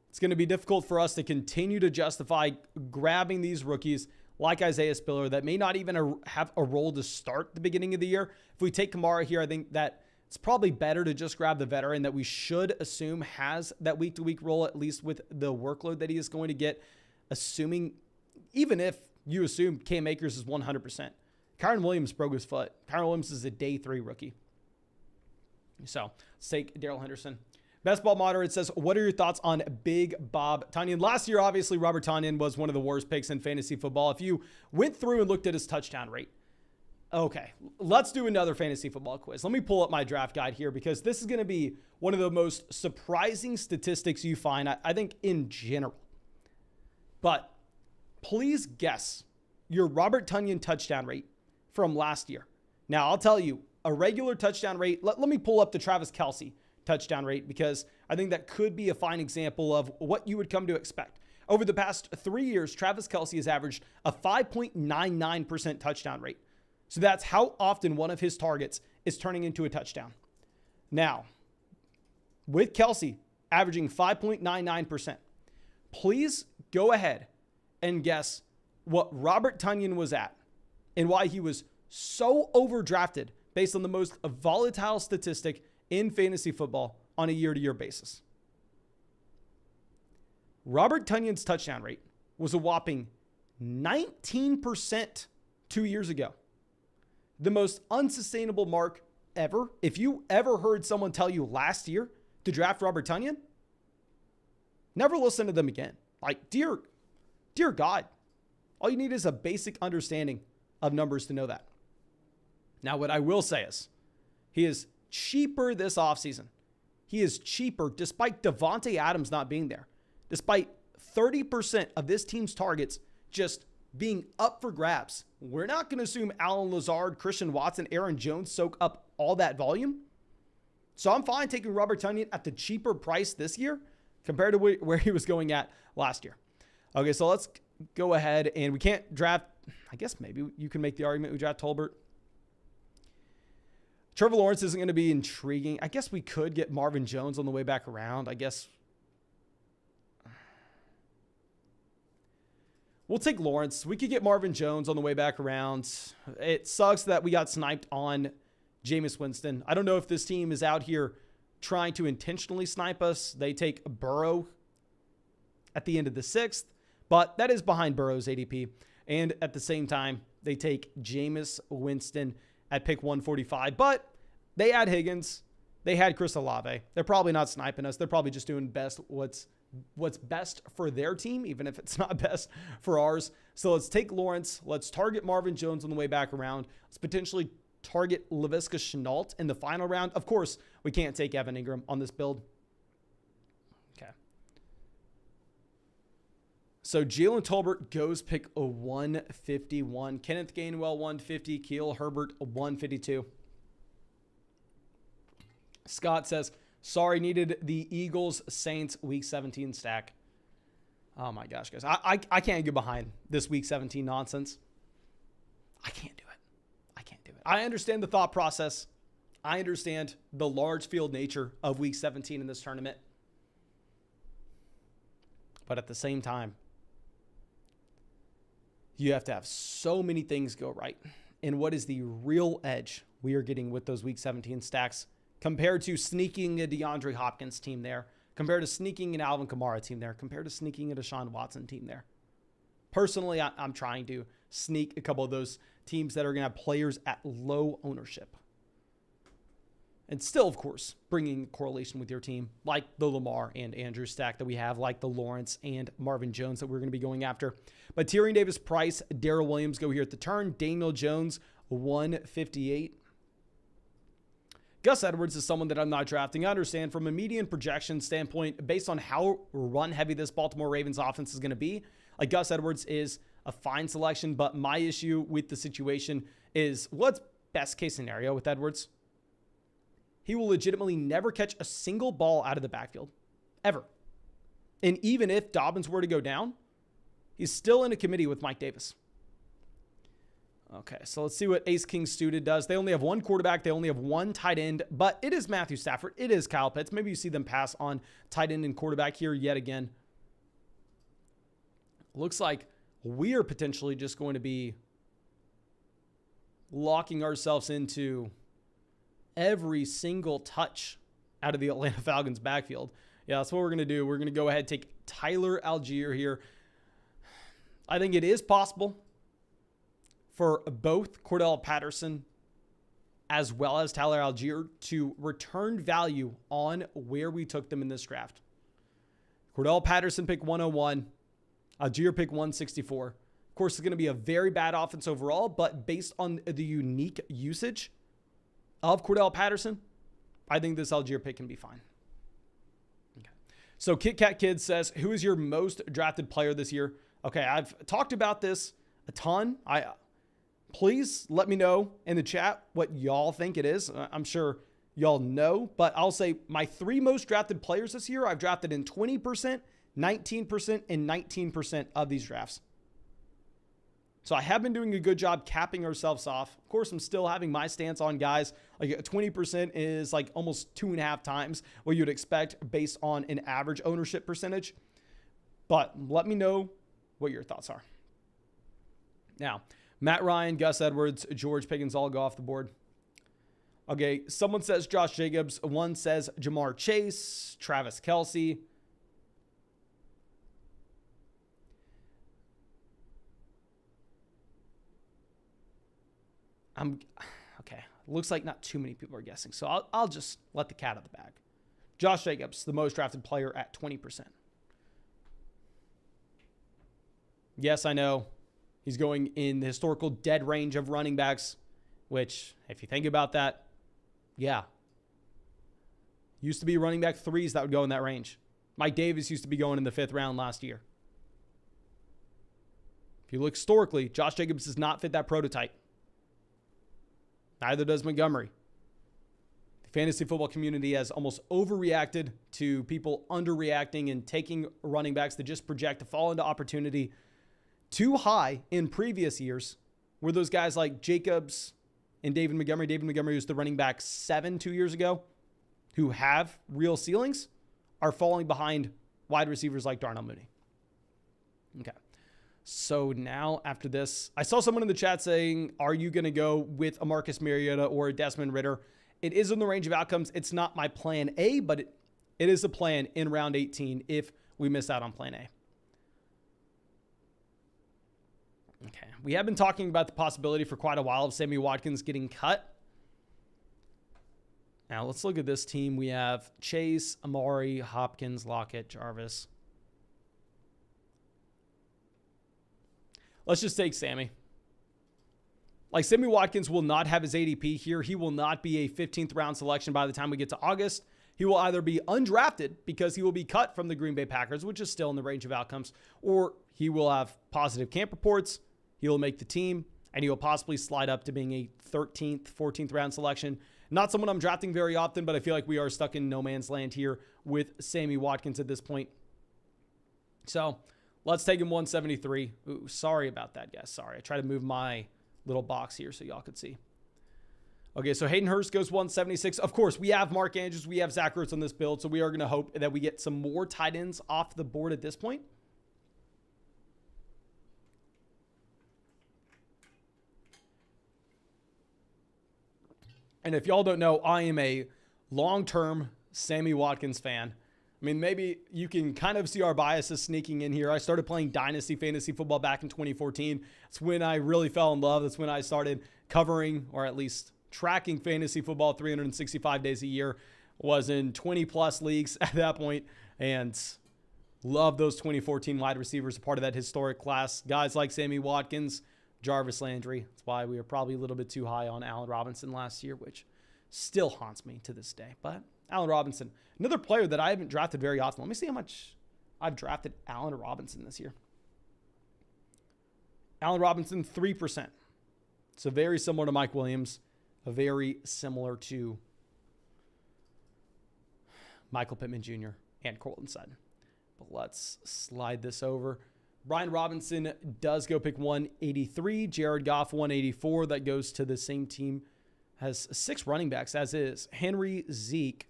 it's going to be difficult for us to continue to justify grabbing these rookies like Isaiah Spiller that may not even have a role to start the beginning of the year. If we take Kamara here, I think that it's probably better to just grab the veteran that we should assume has that week-to-week role, at least with the workload that he is going to get, assuming, even if you assume Cam Akers is 100%. Kyron Williams broke his foot. Kyron Williams is a day 3 rookie. So let's take Darrell Henderson. Best Ball Moderate says, what are your thoughts on Big Bob Tonyan? Last year, obviously, Robert Tonyan was one of the worst picks in fantasy football. If you went through and looked at his touchdown rate, okay, let's do another fantasy football quiz. Let me pull up my draft guide here because this is going to be one of the most surprising statistics you find, I think, in general. But please guess your Robert Tonyan touchdown rate from last year. Now, I'll tell you, a regular touchdown rate, let me pull up the Travis Kelce touchdown rate because I think that could be a fine example of what you would come to expect. Over the past 3 years, Travis Kelce has averaged a 5.99% touchdown rate. So that's how often one of his targets is turning into a touchdown. Now, with Kelce averaging 5.99%, please go ahead and guess what Robert Tonyan was at and why he was so overdrafted based on the most volatile statistic in fantasy football on a year-to-year basis. Robert Tonyan's touchdown rate was a whopping 19% 2 years ago. The most unsustainable mark ever. If you ever heard someone tell you last year to draft Robert Tonyan, never listen to them again. Like, dear God, all you need is a basic understanding of numbers to know that. Now, what I will say is he is cheaper this offseason. He is cheaper despite Devontae Adams not being there, despite 30% of this team's targets just being up for grabs. We're not going to assume Allen Lazard, Christian Watson, Aaron Jones soak up all that volume. So I'm fine taking Robert Tonyan at the cheaper price this year compared to where he was going at last year. Okay, so let's go ahead, and we can't draft. I guess maybe you can make the argument we draft Tolbert. Trevor Lawrence isn't going to be intriguing. I guess we could get Marvin Jones on the way back around. I guess we'll take Lawrence. We could get Marvin Jones on the way back around. It sucks that we got sniped on Jameis Winston. I don't know if this team is out here trying to intentionally snipe us. They take Burrow at the end of the 6th, but that is behind Burrow's ADP. And at the same time, they take Jameis Winston at pick 145. But they had Higgins. They had Chris Olave. They're probably not sniping us. They're probably just doing what's best for their team, even if it's not best for ours. So let's take Lawrence. Let's target Marvin Jones on the way back around. Let's potentially target Laviska Shenault in the final round. Of course, we can't take Evan Ingram on this build. Okay. So Jalen Tolbert goes pick a 151. Kenneth Gainwell 150. Keel Herbert 152. Scott says, sorry, needed the Eagles Saints week 17 stack. Oh my gosh, guys. I can't get behind this week 17 nonsense. I can't do it. I understand the thought process. I understand the large field nature of week 17 in this tournament. But at the same time, you have to have so many things go right. And what is the real edge we are getting with those week 17 stacks compared to sneaking a DeAndre Hopkins team there, compared to sneaking an Alvin Kamara team there, compared to sneaking a Deshaun Watson team there? Personally, I'm trying to sneak a couple of those teams that are going to have players at low ownership. And still, of course, bringing correlation with your team, like the Lamar and Andrew stack that we have, like the Lawrence and Marvin Jones that we're going to be going after. But Tyrion Davis Price, Darrell Williams go here at the turn. Daniel Jones, 158. Gus Edwards is someone that I'm not drafting. I understand from a median projection standpoint, based on how run-heavy this Baltimore Ravens offense is going to be, like Gus Edwards is a fine selection, but my issue with the situation is what's best case scenario with Edwards? He will legitimately never catch a single ball out of the backfield, ever. And even if Dobbins were to go down, he's still in a committee with Mike Davis. Okay, so let's see what Ace King Student does. They only have one quarterback. They only have one tight end, but it is Matthew Stafford. It is Kyle Pitts. Maybe you see them pass on tight end and quarterback here yet again. Looks like we are potentially just going to be locking ourselves into every single touch out of the Atlanta Falcons backfield. Yeah, that's what we're going to do. We're going to go ahead and take Tyler Algier here. I think it is possible for both Cordell Patterson as well as Tyler Algier to return value on where we took them in this draft. Cordell Patterson pick 101. Algier pick 164. Of course, it's going to be a very bad offense overall, but based on the unique usage of Cordell Patterson, I think this Algier pick can be fine. Okay. So Kit Kat Kid says, who is your most drafted player this year? Okay, I've talked about this a ton. Please let me know in the chat what y'all think it is. I'm sure y'all know, but I'll say my 3 most drafted players this year, I've drafted in 20%, 19% and 19% of these drafts. So I have been doing a good job capping ourselves off. Of course, I'm still having my stance on guys. Like 20% is like almost 2.5 times what you'd expect based on an average ownership percentage. But let me know what your thoughts are. Now, Matt Ryan, Gus Edwards, George Pickens all go off the board. Okay, someone says Josh Jacobs. One says Jamar Chase, Travis Kelce. Okay. Looks like not too many people are guessing. So I'll just let the cat out of the bag. Josh Jacobs, the most drafted player at 20%. Yes, I know. He's going in the historical dead range of running backs, which, if you think about that, yeah. Used to be running back threes that would go in that range. Mike Davis used to be going in the 5th round last year. If you look historically, Josh Jacobs does not fit that prototype. Neither does Montgomery. The fantasy football community has almost overreacted to people underreacting and taking running backs that just project to fall into opportunity too high in previous years, where those guys like Jacobs and David Montgomery was the running back 7 2 years ago, who have real ceilings, are falling behind wide receivers like Darnell Mooney. Okay. So now after this, I saw someone in the chat saying, are you going to go with a Marcus Mariota or a Desmond Ridder? It is in the range of outcomes. It's not my plan A, but it is a plan in round 18 if we miss out on plan A. Okay. We have been talking about the possibility for quite a while of Sammy Watkins getting cut. Now let's look at this team. We have Chase, Amari, Hopkins, Lockett, Jarvis. Let's just take Sammy. Like, Sammy Watkins will not have his ADP here. He will not be a 15th round selection by the time we get to August. He will either be undrafted because he will be cut from the Green Bay Packers, which is still in the range of outcomes, or he will have positive camp reports. He will make the team, and he will possibly slide up to being a 13th, 14th round selection. Not someone I'm drafting very often, but I feel like we are stuck in no man's land here with Sammy Watkins at this point. So let's take him 173. Ooh, sorry about that, guys. Sorry. I tried to move my little box here so y'all could see. Okay, so Hayden Hurst goes 176. Of course, we have Mark Andrews. We have Zach Ertz on this build, so we are going to hope that we get some more tight ends off the board at this point. And if y'all don't know, I am a long-term Sammy Watkins fan. I mean, maybe you can kind of see our biases sneaking in here. I started playing Dynasty Fantasy Football back in 2014. That's when I really fell in love. That's when I started covering, or at least tracking fantasy football 365 days a year. Was in 20-plus leagues at that point, and love those 2014 wide receivers, a part of that historic class. Guys like Sammy Watkins, Jarvis Landry. That's why we were probably a little bit too high on Allen Robinson last year, which still haunts me to this day. But Allen Robinson, another player that I haven't drafted very often. Let me see how much I've drafted Allen Robinson this year. Allen Robinson, 3%. So very similar to Mike Williams, very similar to Michael Pittman Jr. and Courtland Sutton. But let's slide this over. Brian Robinson does go pick 183. Jared Goff, 184. That goes to the same team. Has 6 running backs, as is Henry, Zeke,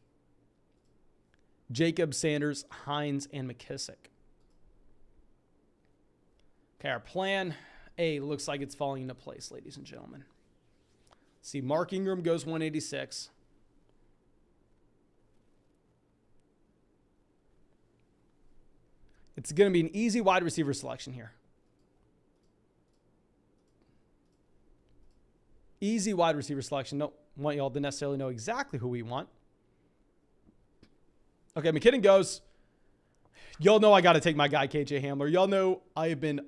Jacob, Sanders, Hines, and McKissick. Okay, our plan A looks like it's falling into place, ladies and gentlemen. See, Mark Ingram goes 186. It's going to be an easy wide receiver selection here. Easy wide receiver selection. Don't want y'all to necessarily know exactly who we want. Okay, McKinnon goes. Y'all know I got to take my guy, KJ Hamler. Y'all know I have been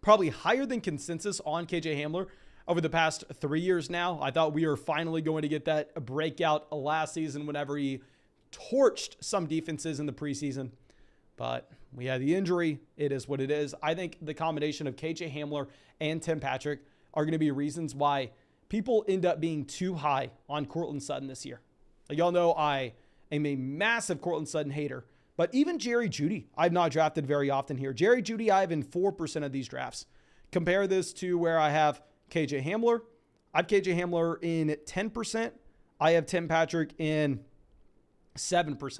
probably higher than consensus on KJ Hamler over the past 3 years now. I thought we were finally going to get that breakout last season whenever he torched some defenses in the preseason. But we had the injury. It is what it is. I think the combination of KJ Hamler and Tim Patrick are going to be reasons why people end up being too high on Courtland Sutton this year. Like, y'all know I am a massive Courtland Sutton hater, But even Jerry Jeudy, I've not drafted very often here. Jerry Jeudy, I have in 4% of these drafts. Compare this to where I have KJ Hamler. I have KJ Hamler in 10%. I have Tim Patrick in 7%.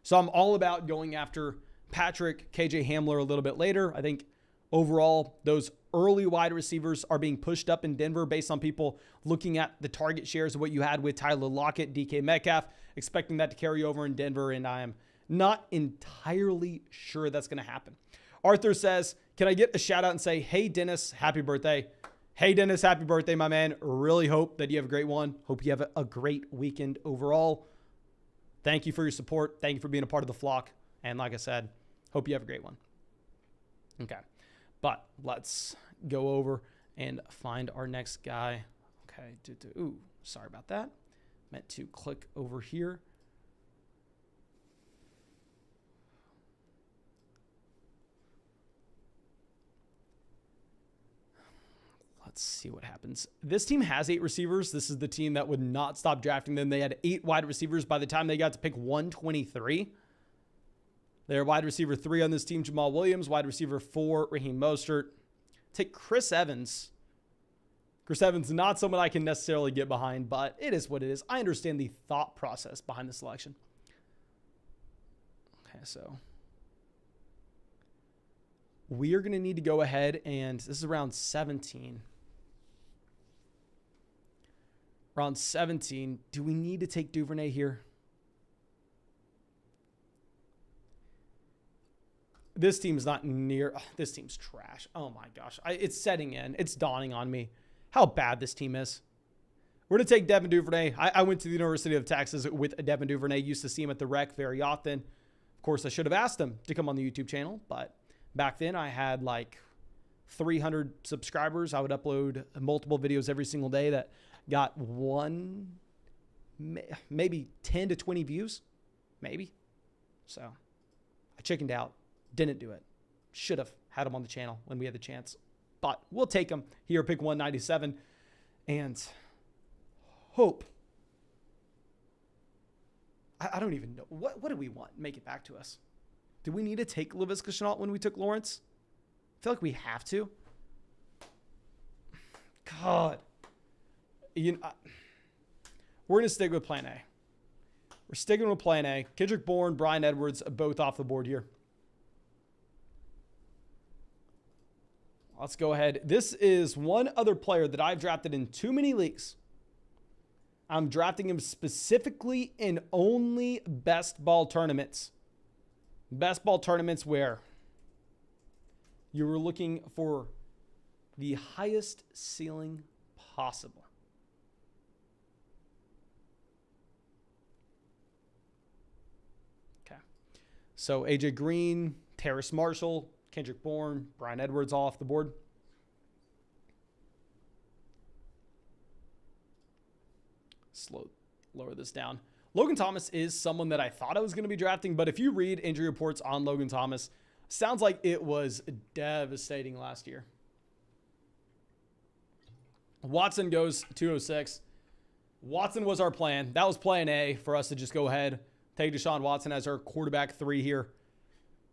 So I'm all about going after Patrick, KJ Hamler a little bit later. I think overall, those early wide receivers are being pushed up in Denver based on people looking at the target shares of what you had with Tyler Lockett, DK Metcalf, expecting that to carry over in Denver, and I am not entirely sure that's going to happen. Arthur says, can I get a shout out and say, hey, Dennis, happy birthday. Hey, Dennis, happy birthday, my man. Really hope that you have a great one. Hope you have a great weekend overall. Thank you for your support. Thank you for being a part of the flock. And like I said, hope you have a great one. Okay. But let's go over and find our next guy. Okay. Ooh, sorry about that. Meant to click over here. Let's see what happens. This team has 8 receivers. This is the team that would not stop drafting them. They had 8 wide receivers by the time they got to pick 123. They're wide receiver 3 on this team, Jamal Williams. Wide receiver 4, Raheem Mostert. Take Chris Evans. Chris Evans, not someone I can necessarily get behind, but it is what it is. I understand the thought process behind the selection. Okay, so we are going to need to go ahead, and this is around 17. Around 17, do we need to take Duvernay here? This team's not near. This team's trash. Oh my gosh. It's setting in. It's dawning on me how bad this team is. We're going to take Devin Duvernay. I went to the University of Texas with Devin Duvernay. Used to see him at the rec very often. Of course, I should have asked him to come on the YouTube channel, but back then I had like 300 subscribers. I would upload multiple videos every single day that got maybe 10 to 20 views, maybe. So I chickened out. Didn't do it. Should have had him on the channel when we had the chance. But we'll take him here, pick 197, and hope. I don't even know. What do we want? Make it back to us. Do we need to take Laviska Shenault when we took Lawrence? I feel like we have to. God. We're going to stick with plan A. We're sticking with plan A. Kendrick Bourne, Bryan Edwards, both off the board here. Let's go ahead. This is one other player that I've drafted in too many leagues. I'm drafting him specifically in only best ball tournaments. Best ball tournaments where you were looking for the highest ceiling possible. Okay. So AJ Green, Terrace Marshall, Kendrick Bourne, Bryan Edwards all off the board. Lower this down. Logan Thomas is someone that I thought I was going to be drafting, but if you read injury reports on Logan Thomas, sounds like it was devastating last year. Watson goes 206. Watson was our plan. That was plan A for us to just go ahead, take Deshaun Watson as our quarterback 3 here.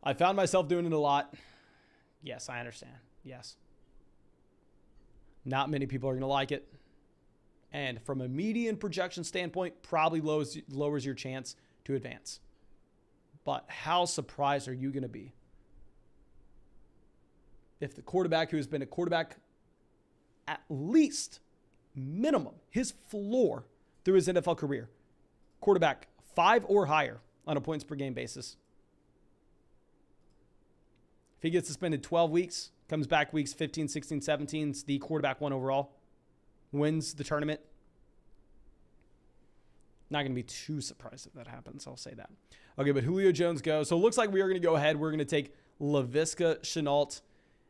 I found myself doing it a lot. Yes, I understand. Yes. Not many people are going to like it. And from a median projection standpoint, probably lowers your chance to advance. But how surprised are you going to be if the quarterback who has been a quarterback at least minimum, his floor through his NFL career, quarterback 5 or higher on a points per game basis, if he gets suspended 12 weeks, comes back weeks 15, 16, 17, is the quarterback 1 overall, wins the tournament. Not going to be too surprised if that happens. I'll say that. Okay, but Julio Jones goes. So it looks like we are going to go ahead. We're going to take Laviska Shenault.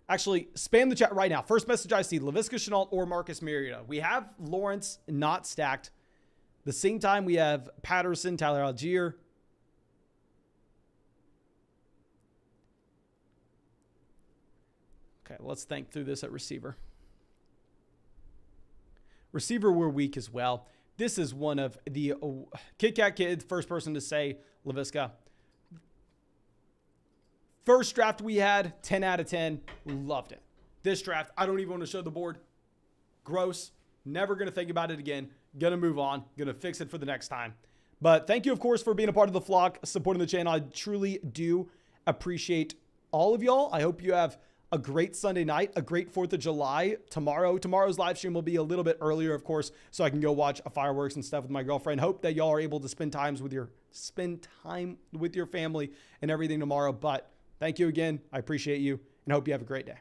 Actually, spam the chat right now. First message I see, Laviska Shenault or Marcus Mariota. We have Lawrence not stacked. The same time we have Patterson, Tyler Algier. Okay, let's think through this at receiver. Receiver, we're weak as well. This is one of the Kit Kat Kid, first person to say Laviska. First draft we had, 10 out of 10. Loved it. This draft, I don't even want to show the board. Gross. Never going to think about it again. Going to move on. Going to fix it for the next time. But thank you, of course, for being a part of the flock, supporting the channel. I truly do appreciate all of y'all. I hope you have a great Sunday night, a great 4th of July tomorrow's live stream will be a little bit earlier, of course, so I can go watch fireworks and stuff with my girlfriend. Hope that y'all are able to spend time with your family and everything tomorrow. But thank you again. I appreciate you and hope you have a great day.